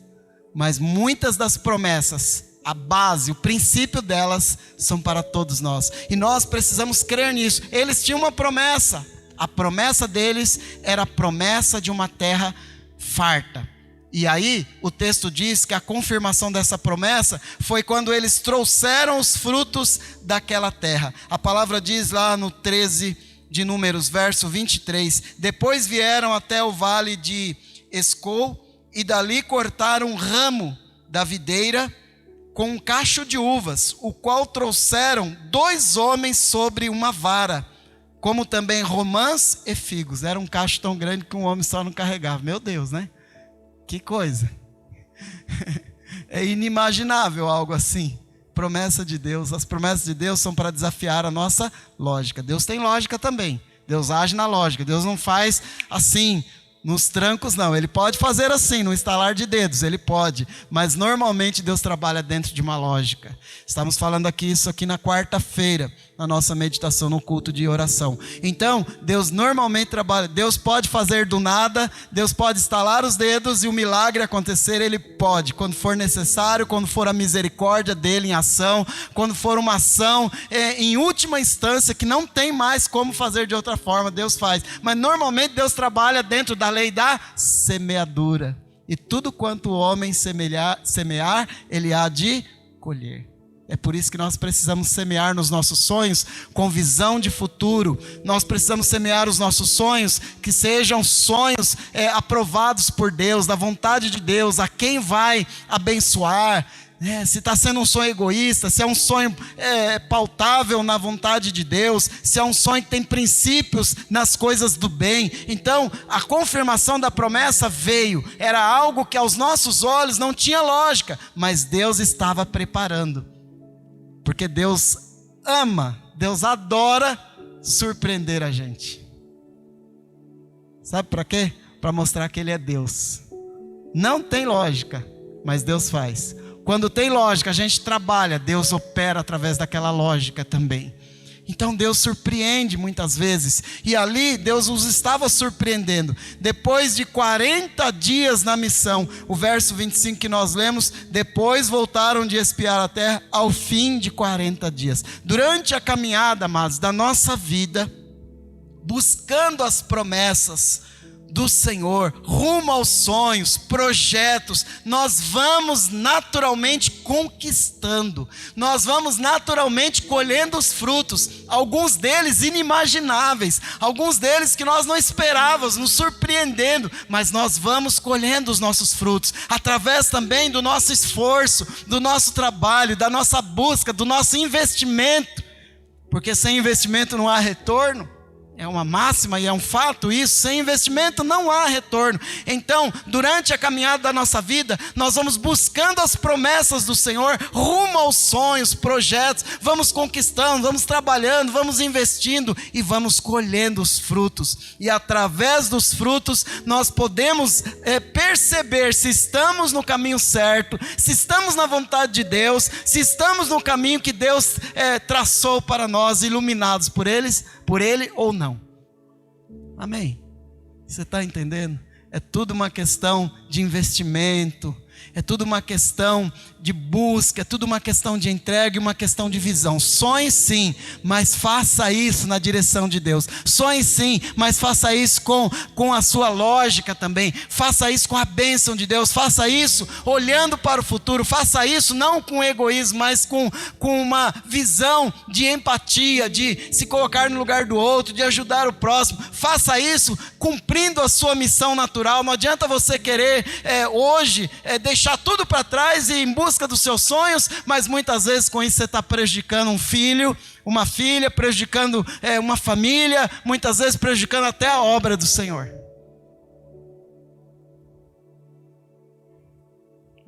Mas muitas das promessas, a base, o princípio delas, são para todos nós. E nós precisamos crer nisso. Eles tinham uma promessa. A promessa deles era a promessa de uma terra farta. E aí o texto diz que a confirmação dessa promessa foi quando eles trouxeram os frutos daquela terra. A palavra diz lá no 13 de Números, verso 23. Depois vieram até o vale de Escol e dali cortaram um ramo da videira com um cacho de uvas, o qual trouxeram 2 homens sobre uma vara, como também romãs e figos. Era um cacho tão grande que um homem só não carregava. Meu Deus, né? Que coisa. É inimaginável algo assim. Promessa de Deus. As promessas de Deus são para desafiar a nossa lógica. Deus tem lógica também. Deus age na lógica. Deus não faz assim, nos trancos não. Ele pode fazer assim, no estalar de dedos. Ele pode. Mas normalmente Deus trabalha dentro de uma lógica. Estamos falando isso aqui na quarta-feira, na nossa meditação, no culto de oração. Então, Deus normalmente trabalha. Deus pode fazer do nada. Deus pode estalar os dedos e o milagre acontecer. Ele pode, quando for necessário, quando for a misericórdia dele em ação, quando for uma ação em última instância, que não tem mais como fazer de outra forma, Deus faz. Mas normalmente Deus trabalha dentro da lei da semeadura. E tudo quanto o homem semear, ele há de colher. É por isso que nós precisamos semear nos nossos sonhos com visão de futuro. Nós precisamos semear os nossos sonhos, que sejam sonhos aprovados por Deus, da vontade de Deus, a quem vai abençoar. Se está sendo um sonho egoísta, se é um sonho pautável na vontade de Deus, se é um sonho que tem princípios nas coisas do bem. Então, a confirmação da promessa veio. Era algo que aos nossos olhos não tinha lógica, mas Deus estava preparando. Porque Deus ama, Deus adora surpreender a gente. Sabe para quê? Para mostrar que Ele é Deus. Não tem lógica, mas Deus faz. Quando tem lógica, a gente trabalha, Deus opera através daquela lógica também. Então Deus surpreende muitas vezes. E ali Deus os estava surpreendendo. Depois de 40 dias na missão, o verso 25 que nós lemos, depois voltaram de espiar a terra ao fim de 40 dias. Durante a caminhada, amados, da nossa vida, buscando as promessas do Senhor, rumo aos sonhos, projetos, nós vamos naturalmente conquistando, nós vamos naturalmente colhendo os frutos, alguns deles inimagináveis, alguns deles que nós não esperávamos, nos surpreendendo, mas nós vamos colhendo os nossos frutos, através também do nosso esforço, do nosso trabalho, da nossa busca, do nosso investimento, porque sem investimento não há retorno. É uma máxima e é um fato isso, sem investimento não há retorno. Então, durante a caminhada da nossa vida, nós vamos buscando as promessas do Senhor, rumo aos sonhos, projetos, vamos conquistando, vamos trabalhando, vamos investindo e vamos colhendo os frutos. E através dos frutos, nós podemos perceber se estamos no caminho certo, se estamos na vontade de Deus, se estamos no caminho que Deus traçou para nós, iluminados por Ele ou não. Amém? Você está entendendo? É tudo uma questão de investimento, é tudo uma questão de busca, é tudo uma questão de entrega e uma questão de visão. Sonhe sim, mas faça isso na direção de Deus. Sonhe sim, mas faça isso com a sua lógica também. Faça isso com a bênção de Deus. Faça isso olhando para o futuro. Faça isso não com egoísmo, mas com uma visão de empatia, de se colocar no lugar do outro, de ajudar o próximo. Faça isso cumprindo a sua missão natural. Não adianta você querer hoje deixar tudo para trás e em busca dos seus sonhos, mas muitas vezes com isso você está prejudicando um filho, uma filha, prejudicando uma família, muitas vezes prejudicando até a obra do Senhor.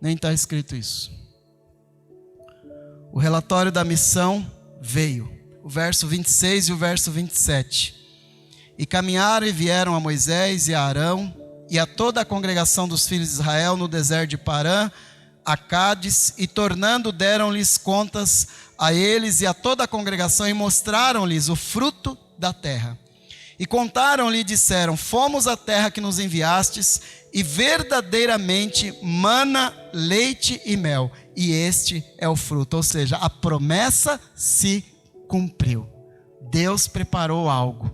Nem está escrito isso. O relatório da missão veio, o verso 26 e o verso 27. E caminharam e vieram a Moisés e a Arão e a toda a congregação dos filhos de Israel no deserto de Parã, a Cádiz, e tornando deram-lhes contas a eles e a toda a congregação e mostraram-lhes o fruto da terra. E contaram-lhe e disseram: fomos à terra que nos enviastes, e verdadeiramente mana, leite e mel, e este é o fruto. Ou seja, a promessa se cumpriu. Deus preparou algo.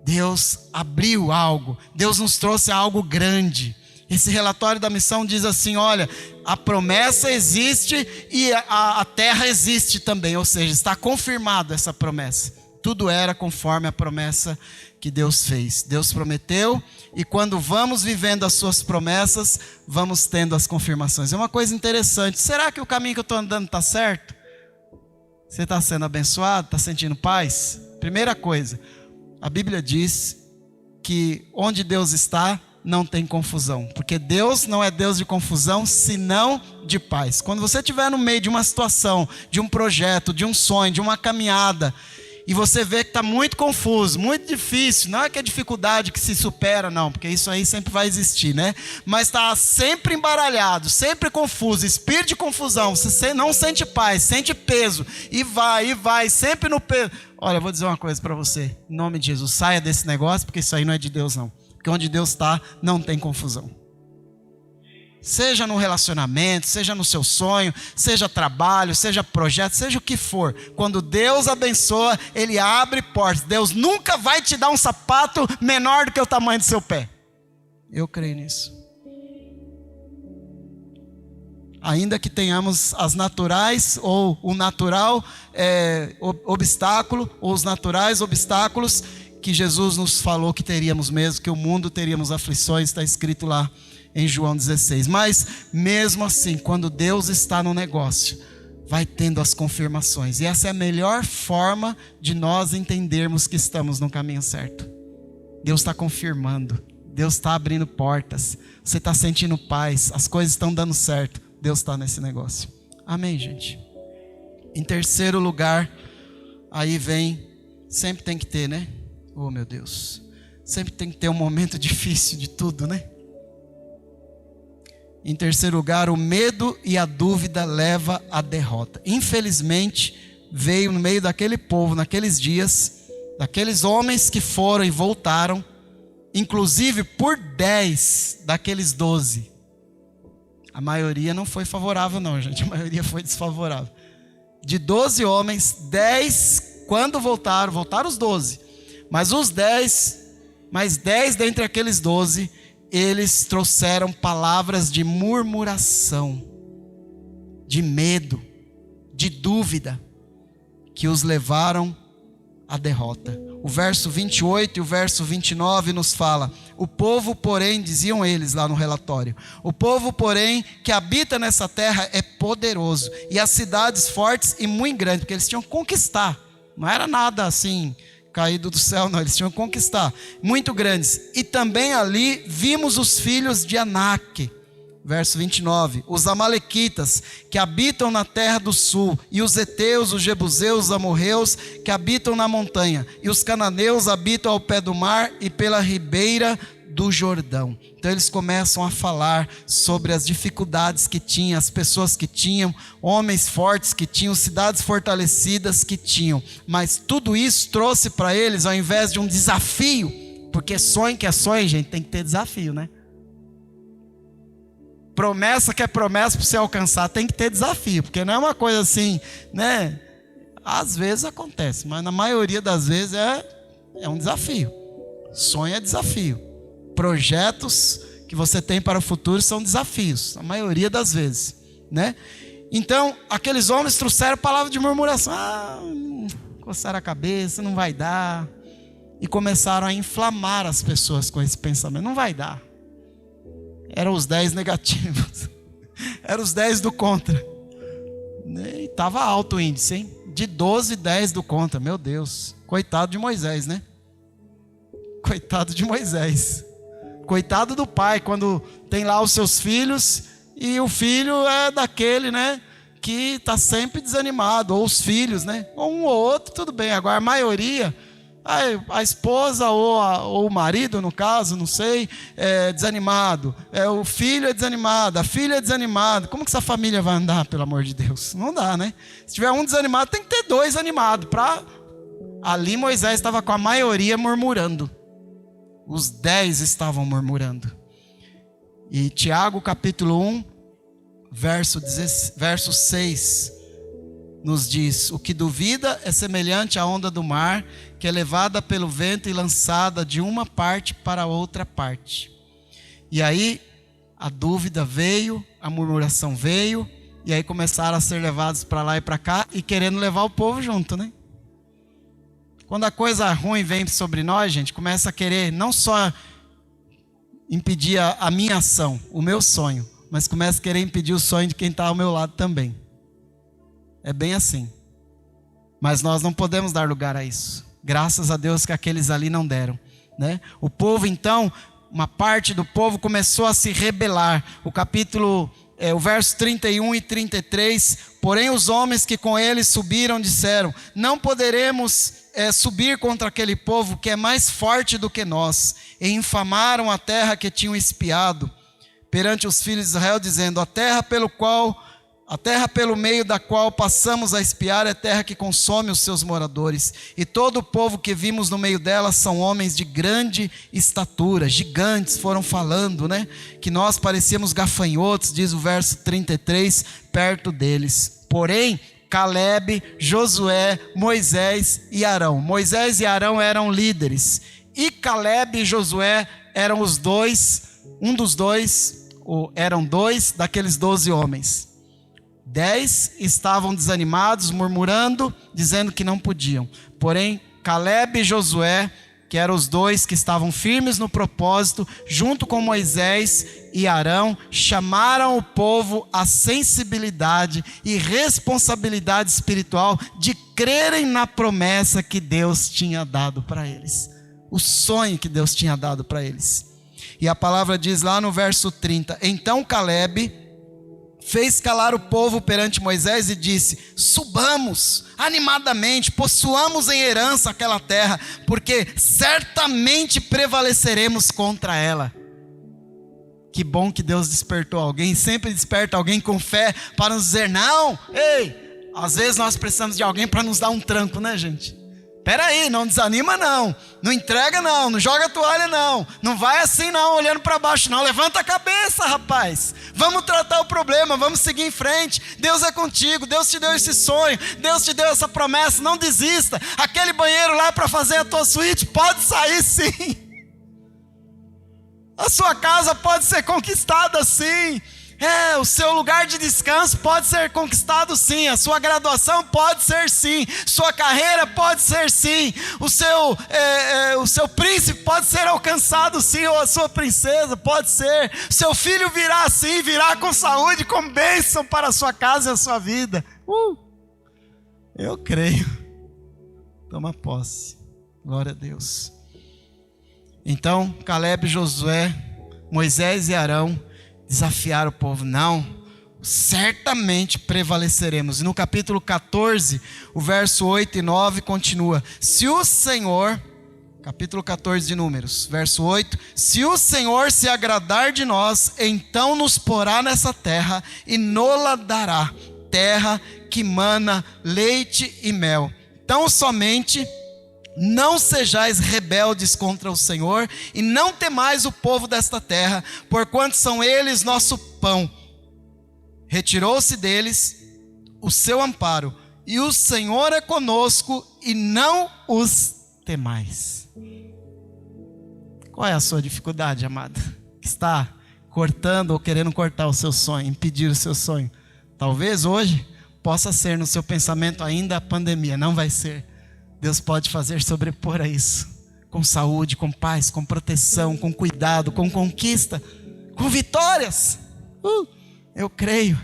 Deus abriu algo. Deus nos trouxe algo grande. Esse relatório da missão diz assim: olha, a promessa existe e a terra existe também. Ou seja, está confirmado essa promessa. Tudo era conforme a promessa que Deus fez. Deus prometeu, e quando vamos vivendo as suas promessas, vamos tendo as confirmações. É uma coisa interessante. Será que o caminho que eu estou andando está certo? Você está sendo abençoado? Está sentindo paz? Primeira coisa, a Bíblia diz que onde Deus está, não tem confusão, porque Deus não é Deus de confusão, senão de paz. Quando você estiver no meio de uma situação, de um projeto, de um sonho, de uma caminhada, e você vê que está muito confuso, muito difícil, não é que é dificuldade que se supera, não, porque isso aí sempre vai existir, né? Mas está sempre embaralhado, sempre confuso, espírito de confusão, você não sente paz, sente peso, e vai, sempre no peso. Olha, eu vou dizer uma coisa para você, em nome de Jesus, saia desse negócio, porque isso aí não é de Deus não. Porque onde Deus está, não tem confusão. Seja no relacionamento, seja no seu sonho, seja trabalho, seja projeto, seja o que for. Quando Deus abençoa, Ele abre portas. Deus nunca vai te dar um sapato menor do que o tamanho do seu pé. Eu creio nisso. Ainda que tenhamos as naturais ou o natural obstáculo, ou os naturais obstáculos, que Jesus nos falou que teríamos mesmo, que o mundo teríamos aflições, está escrito lá em João 16. Mas, mesmo assim, quando Deus está no negócio, vai tendo as confirmações. E essa é a melhor forma de nós entendermos que estamos no caminho certo. Deus está confirmando. Deus está abrindo portas. Você está sentindo paz. As coisas estão dando certo. Deus está nesse negócio. Amém, gente? Em terceiro lugar, aí vem... Sempre tem que ter, né? Oh, meu Deus. Sempre tem que ter um momento difícil de tudo, né? Em terceiro lugar, o medo e a dúvida leva à derrota. Infelizmente, veio no meio daquele povo, naqueles dias, daqueles homens que foram e voltaram, inclusive por 10 daqueles 12. A maioria não foi favorável não, gente. A maioria foi desfavorável. De 12 homens, 10, quando voltaram os 12. Mas os 10, mais 10 dentre aqueles 12, eles trouxeram palavras de murmuração, de medo, de dúvida, que os levaram à derrota. O verso 28 e o verso 29 nos fala: o povo, porém, diziam eles lá no relatório, o povo, porém, que habita nessa terra é poderoso, e as cidades fortes e muito grandes, porque eles tinham que conquistar, não era nada assim caído do céu, não, eles tinham que conquistar, muito grandes. E também ali vimos os filhos de Anak, verso 29, os amalequitas que habitam na terra do sul, e os heteus, os jebuseus, os amorreus que habitam na montanha, e os cananeus habitam ao pé do mar e pela ribeira do Jordão. Então eles começam a falar sobre as dificuldades que tinham, as pessoas que tinham, homens fortes que tinham, cidades fortalecidas que tinham, mas tudo isso trouxe para eles, ao invés de um desafio, porque sonho que é sonho, gente, tem que ter desafio, né? Promessa que é promessa para você alcançar, tem que ter desafio, porque não é uma coisa assim, né? Às vezes acontece, mas na maioria das vezes é um desafio. Sonho é desafio. Projetos que você tem para o futuro são desafios, a maioria das vezes, né? Então, aqueles homens trouxeram palavra de murmuração. Coçaram a cabeça, não vai dar. E começaram a inflamar as pessoas com esse pensamento. Não vai dar. Eram os 10 negativos. Eram os 10 do contra. E estava alto o índice, hein? De 12, 10 do contra. Meu Deus. Coitado de Moisés, né? Coitado de Moisés. Coitado do pai, quando tem lá os seus filhos, e o filho é daquele, né, que está sempre desanimado, ou os filhos, né? Ou um ou outro, tudo bem. Agora a maioria, a esposa ou o marido, no caso, não sei, é desanimado. O filho é desanimado, a filha é desanimada. Como que essa família vai andar, pelo amor de Deus? Não dá, né? Se tiver um desanimado, tem que ter 2 animados. Ali Moisés estava com a maioria murmurando. Os 10 estavam murmurando. E Tiago capítulo 1, verso 6, nos diz: o que duvida é semelhante à onda do mar, que é levada pelo vento e lançada de uma parte para outra parte. E aí a dúvida veio, a murmuração veio, e aí começaram a ser levados para lá e para cá, e querendo levar o povo junto, né? Quando a coisa ruim vem sobre nós, gente, começa a querer não só impedir a minha ação, o meu sonho, mas começa a querer impedir o sonho de quem está ao meu lado também. É bem assim. Mas nós não podemos dar lugar a isso. Graças a Deus que aqueles ali não deram, né? O povo então, uma parte do povo começou a se rebelar. O verso 31 e 33, porém os homens que com ele subiram disseram: não poderemos subir contra aquele povo que é mais forte do que nós. E infamaram a terra que tinham espiado perante os filhos de Israel, dizendo: a terra pelo meio da qual passamos a espiar é terra que consome os seus moradores, e todo o povo que vimos no meio dela são homens de grande estatura, gigantes. Foram falando, né, que nós parecíamos gafanhotos, diz o verso 33, perto deles. Porém Calebe, Josué, Moisés e Arão. Moisés e Arão eram líderes, e Calebe e Josué eram os dois, eram 2 daqueles 12 homens. 10 estavam desanimados, murmurando, dizendo que não podiam. Porém, Calebe e Josué que eram os dois que estavam firmes no propósito, junto com Moisés e Arão, chamaram o povo à sensibilidade e responsabilidade espiritual de crerem na promessa que Deus tinha dado para eles. O sonho que Deus tinha dado para eles. E a palavra diz lá no verso 30, então Caleb fez calar o povo perante Moisés e disse, subamos animadamente, possuamos em herança aquela terra, porque certamente prevaleceremos contra ela. Que bom que Deus despertou alguém, sempre desperta alguém com fé para nos dizer, não, ei, às vezes nós precisamos de alguém para nos dar um tranco, né, gente? Peraí, não desanima não, não entrega não, não joga a toalha não, não vai assim não, olhando para baixo não, levanta a cabeça, rapaz, vamos tratar o problema, vamos seguir em frente, Deus é contigo, Deus te deu esse sonho, Deus te deu essa promessa, não desista, aquele banheiro lá para fazer a tua suíte, pode sair sim, a sua casa pode ser conquistada sim, o seu lugar de descanso pode ser conquistado sim, a sua graduação pode ser sim, sua carreira pode ser sim, o seu príncipe pode ser alcançado sim, ou a sua princesa pode ser, seu filho virá sim, virá com saúde, com bênção para a sua casa e a sua vida. Eu creio. Toma posse. Glória a Deus. Então Caleb, Josué, Moisés e Arão desafiar o povo, não, certamente prevaleceremos. E no capítulo 14, o verso 8 e 9 continua, se o Senhor, capítulo 14 de Números, verso 8, se o Senhor se agradar de nós, então nos porá nessa terra e nola dará, terra que mana leite e mel. Tão somente não sejais rebeldes contra o Senhor, e não temais o povo desta terra, porquanto são eles nosso pão. Retirou-se deles o seu amparo, e o Senhor é conosco, e não os temais. Qual é a sua dificuldade, amada? Que está cortando ou querendo cortar o seu sonho, impedir o seu sonho? Talvez hoje possa ser no seu pensamento ainda a pandemia, não vai ser. Deus pode fazer sobrepor a isso, com saúde, com paz, com proteção, com cuidado, com conquista, com vitórias. Eu creio.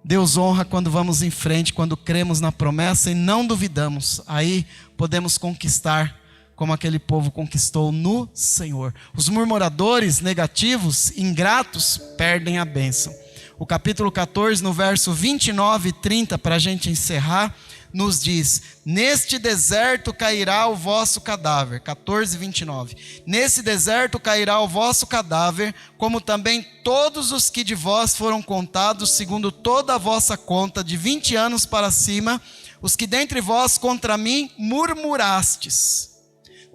Deus honra quando vamos em frente, quando cremos na promessa e não duvidamos. Aí podemos conquistar como aquele povo conquistou no Senhor. Os murmuradores, negativos, ingratos, perdem a bênção. O capítulo 14, no verso 29 e 30, para a gente encerrar, nos diz, neste deserto cairá o vosso cadáver, 14, 29, nesse deserto cairá o vosso cadáver, como também todos os que de vós foram contados, segundo toda a vossa conta, de 20 anos para cima, os que dentre vós contra mim murmurastes.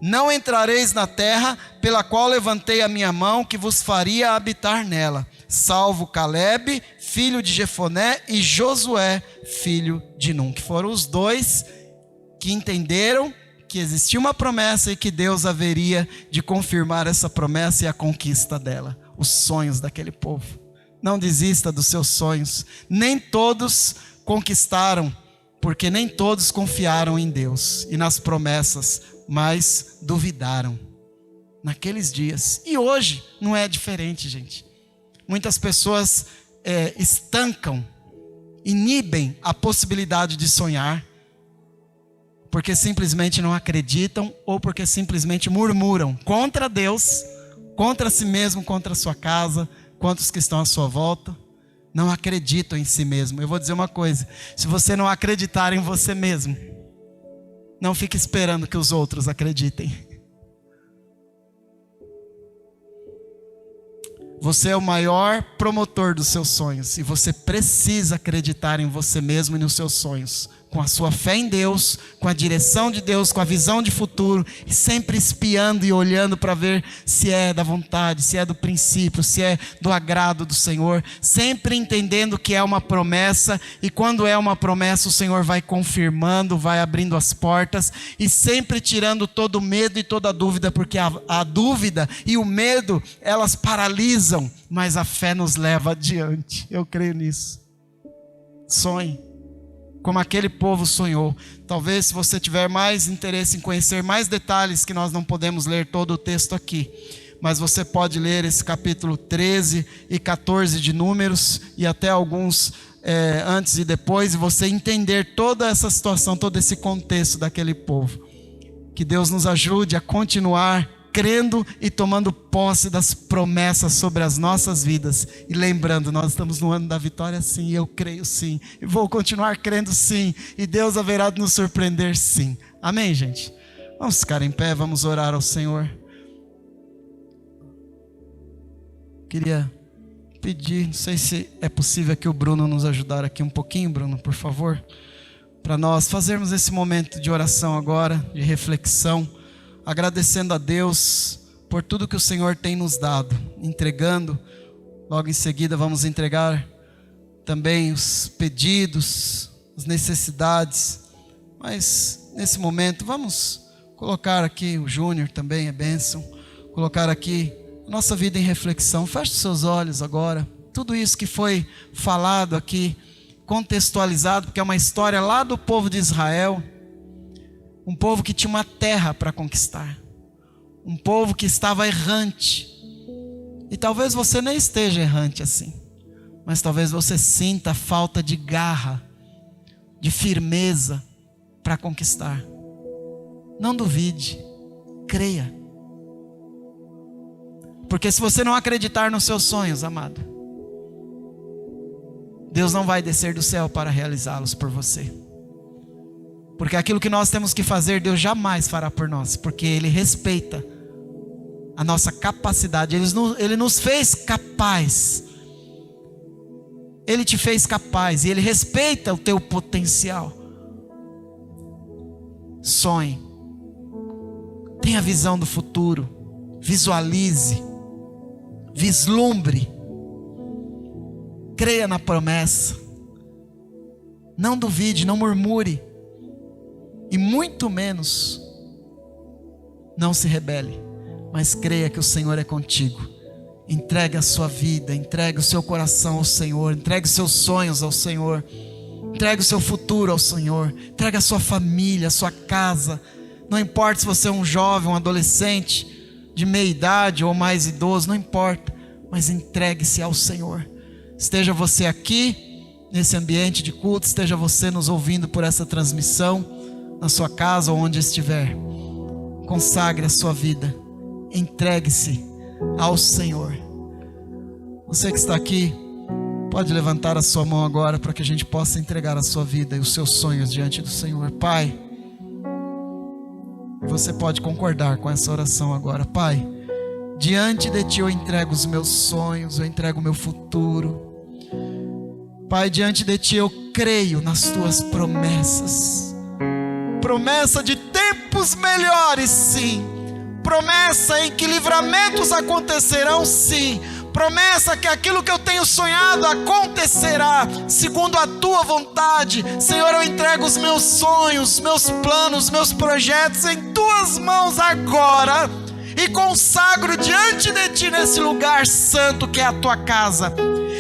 Não entrareis na terra, pela qual levantei a minha mão, que vos faria habitar nela, salvo Caleb, filho de Jefoné, e Josué, filho de Nun, que foram os dois que entenderam que existia uma promessa e que Deus haveria de confirmar essa promessa e a conquista dela, os sonhos daquele povo. Não desista dos seus sonhos. Nem todos conquistaram, porque nem todos confiaram em Deus e nas promessas, mas duvidaram naqueles dias. E hoje não é diferente, gente. Muitas pessoas estancam, inibem a possibilidade de sonhar, porque simplesmente não acreditam ou porque simplesmente murmuram contra Deus, contra si mesmo, contra a sua casa, contra os que estão à sua volta. Não acreditam em si mesmo. Eu vou dizer uma coisa, se você não acreditar em você mesmo, não fique esperando que os outros acreditem. Você é o maior promotor dos seus sonhos e você precisa acreditar em você mesmo e nos seus sonhos, com a sua fé em Deus, com a direção de Deus, com a visão de futuro, e sempre espiando e olhando para ver se é da vontade, se é do princípio, se é do agrado do Senhor, sempre entendendo que é uma promessa, e quando é uma promessa o Senhor vai confirmando, vai abrindo as portas, e sempre tirando todo o medo e toda a dúvida, porque a dúvida e o medo, elas paralisam, mas a fé nos leva adiante. Eu creio nisso. Sonhe. como aquele povo sonhou. Talvez, se você tiver mais interesse em conhecer mais detalhes, que nós não podemos ler todo o texto aqui, mas você pode ler esse capítulo 13 e 14 de Números, e até alguns antes e depois, e você entender toda essa situação, todo esse contexto daquele povo. Que Deus nos ajude a continuar crendo e tomando posse das promessas sobre as nossas vidas. E lembrando, nós estamos no ano da vitória sim, eu creio sim, e vou continuar crendo sim, e Deus haverá de nos surpreender sim. Amém, gente? Vamos ficar em pé, vamos orar ao Senhor. Queria pedir, não sei se é possível que o Bruno nos ajudar aqui um pouquinho, Bruno, por favor, para nós fazermos esse momento de oração agora, de reflexão, agradecendo a Deus por tudo que o Senhor tem nos dado, entregando. Logo em seguida vamos entregar também os pedidos, as necessidades, mas nesse momento vamos colocar aqui o Júnior também, é bênção, colocar aqui a nossa vida em reflexão. Feche os seus olhos agora, tudo isso que foi falado aqui, contextualizado, porque é uma história lá do povo de Israel, um povo que tinha uma terra para conquistar, um povo que estava errante, e talvez você nem esteja errante assim, mas talvez você sinta falta de garra, de firmeza para conquistar. Não duvide, creia, porque se você não acreditar nos seus sonhos, amado, Deus não vai descer do céu para realizá-los por você. Porque aquilo que nós temos que fazer, Deus jamais fará por nós. Porque Ele respeita a nossa capacidade. Ele nos fez capaz. Ele te fez capaz. E Ele respeita o teu potencial. Sonhe. Tenha visão do futuro. Visualize. Vislumbre. Creia na promessa. Não duvide, não murmure. E muito menos não se rebele, mas creia que o Senhor é contigo. Entregue a sua vida, entregue o seu coração ao Senhor, entregue os seus sonhos ao Senhor, entregue o seu futuro ao Senhor, entregue a sua família, a sua casa. Não importa se você é um jovem, um adolescente de meia idade ou mais idoso, não importa, mas entregue-se ao Senhor. Esteja você aqui nesse ambiente de culto, esteja você nos ouvindo por essa transmissão, na sua casa ou onde estiver, consagre a sua vida, entregue-se ao Senhor. Você que está aqui, pode levantar a sua mão agora, para que a gente possa entregar a sua vida e os seus sonhos diante do Senhor. Pai, você pode concordar com essa oração agora. Pai, diante de Ti eu entrego os meus sonhos, eu entrego o meu futuro. Pai, diante de Ti eu creio nas Tuas promessas. Promessa de tempos melhores, sim. Promessa em que livramentos acontecerão, sim. Promessa que aquilo que eu tenho sonhado acontecerá segundo a Tua vontade. Senhor, eu entrego os meus sonhos, meus planos, meus projetos em Tuas mãos agora, e consagro diante de Ti nesse lugar santo que é a Tua casa.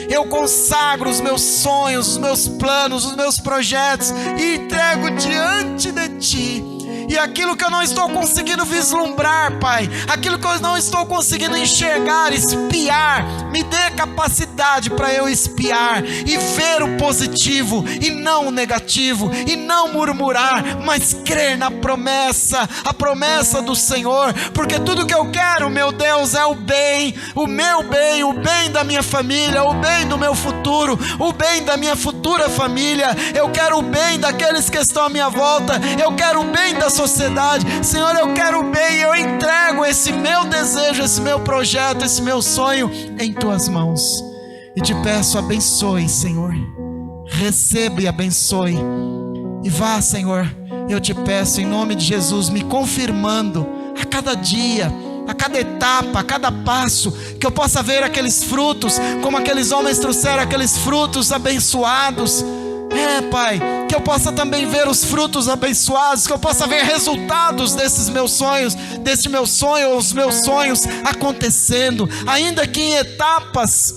Eu consagro os meus sonhos, os meus planos, os meus projetos, e entrego diante de Ti. E aquilo que eu não estou conseguindo vislumbrar, Pai, aquilo que eu não estou conseguindo enxergar, espiar, me dê capacidade para eu espiar e ver o positivo e não o negativo, e não murmurar, mas crer na promessa, a promessa do Senhor, porque tudo que eu quero, meu Deus, é o bem, o meu bem, o bem da minha família, o bem do meu futuro, o bem da minha futura família. Eu quero o bem daqueles que estão à minha volta, eu quero o bem da sociedade. Senhor, eu quero o bem, eu entrego esse meu desejo, esse meu projeto, esse meu sonho em Tuas mãos, e te peço, abençoe, Senhor, receba e abençoe, e vá, Senhor, eu te peço em nome de Jesus, me confirmando a cada dia, a cada etapa, a cada passo, que eu possa ver aqueles frutos, como aqueles homens trouxeram aqueles frutos abençoados. Pai, que eu possa também ver os frutos abençoados, que eu possa ver resultados desses meus sonhos, desse meu sonho, os meus sonhos acontecendo, ainda que em etapas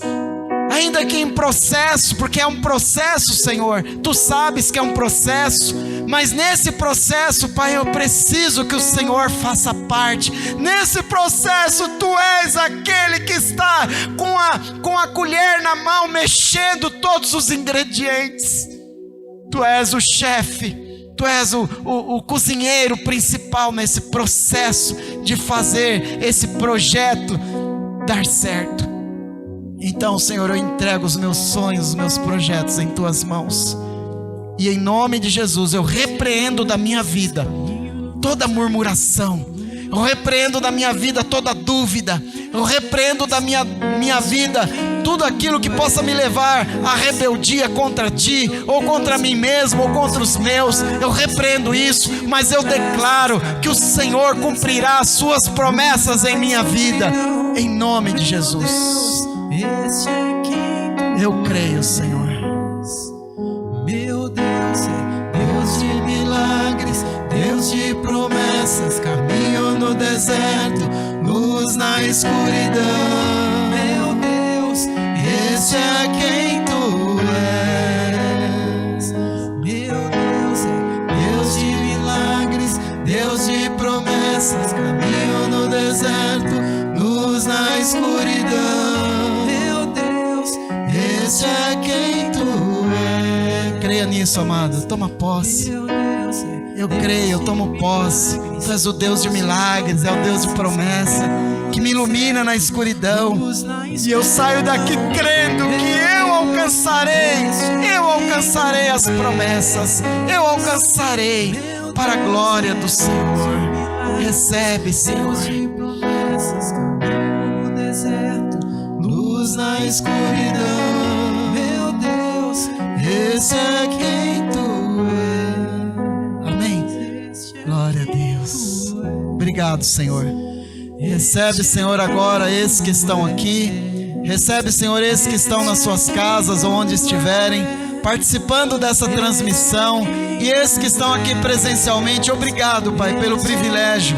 ainda que em processo, porque é um processo, Senhor, Tu sabes que é um processo, mas nesse processo, Pai, eu preciso que o Senhor faça parte. Nesse processo, Tu és aquele que está com a colher na mão, mexendo todos os ingredientes. Tu és o chefe, Tu és o cozinheiro principal nesse processo de fazer esse projeto dar certo. Então, Senhor, eu entrego os meus sonhos, os meus projetos em Tuas mãos. E em nome de Jesus, eu repreendo da minha vida toda murmuração. Eu repreendo da minha vida toda dúvida. Eu repreendo da minha vida tudo aquilo que possa me levar à rebeldia contra Ti, ou contra mim mesmo, ou contra os meus. Eu repreendo isso, mas eu declaro que o Senhor cumprirá as Suas promessas em minha vida, em nome de Jesus. Eu creio, Senhor. Meu Deus é Deus de milagres, Deus de promessas, caminho no deserto, luz na escuridão. Meu Deus, esse é quem Tu és. Meu Deus é Deus de milagres, Deus de promessas, caminho no deserto, luz na escuridão. Meu Deus, esse é quem Tu és. Creia nisso, amado. Toma posse. Eu creio, eu tomo posse. Tu és o Deus de milagres, é o Deus de promessa, que me ilumina na escuridão. E eu saio daqui crendo que eu alcançarei as promessas. Eu alcançarei para a glória do Senhor. Recebe, Senhor. Luz na escuridão. Meu Deus, esse é quem Tu és. Amém. Glória a Deus. Obrigado, Senhor. Recebe, Senhor, agora esses que estão aqui. Recebe, Senhor, esses que estão nas suas casas ou onde estiverem, participando dessa transmissão. E esses que estão aqui presencialmente. Obrigado, Pai, pelo privilégio,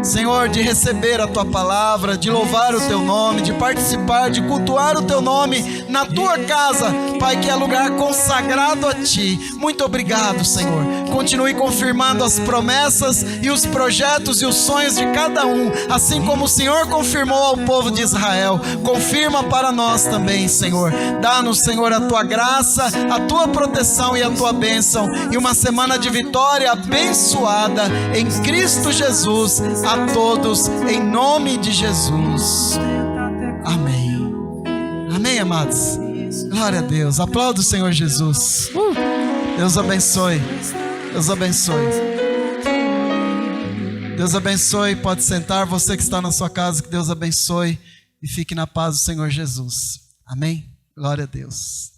Senhor, de receber a Tua palavra, de louvar o Teu nome, de participar, de cultuar o Teu nome na Tua casa, Pai, que é lugar consagrado a Ti. Muito obrigado, Senhor. Continue confirmando as promessas e os projetos e os sonhos de cada um, assim como o Senhor confirmou ao povo de Israel. Confirma para nós também, Senhor. Dá-nos, Senhor, a Tua graça, a Tua proteção e a Tua bênção, e uma semana de vitória abençoada em Cristo Jesus a todos, em nome de Jesus. Amém. Amém, amados. Glória a Deus. Aplauda o Senhor Jesus. Deus abençoe. Deus abençoe. Deus abençoe. Pode sentar, você que está na sua casa, que Deus abençoe e fique na paz do Senhor Jesus. Amém. Glória a Deus.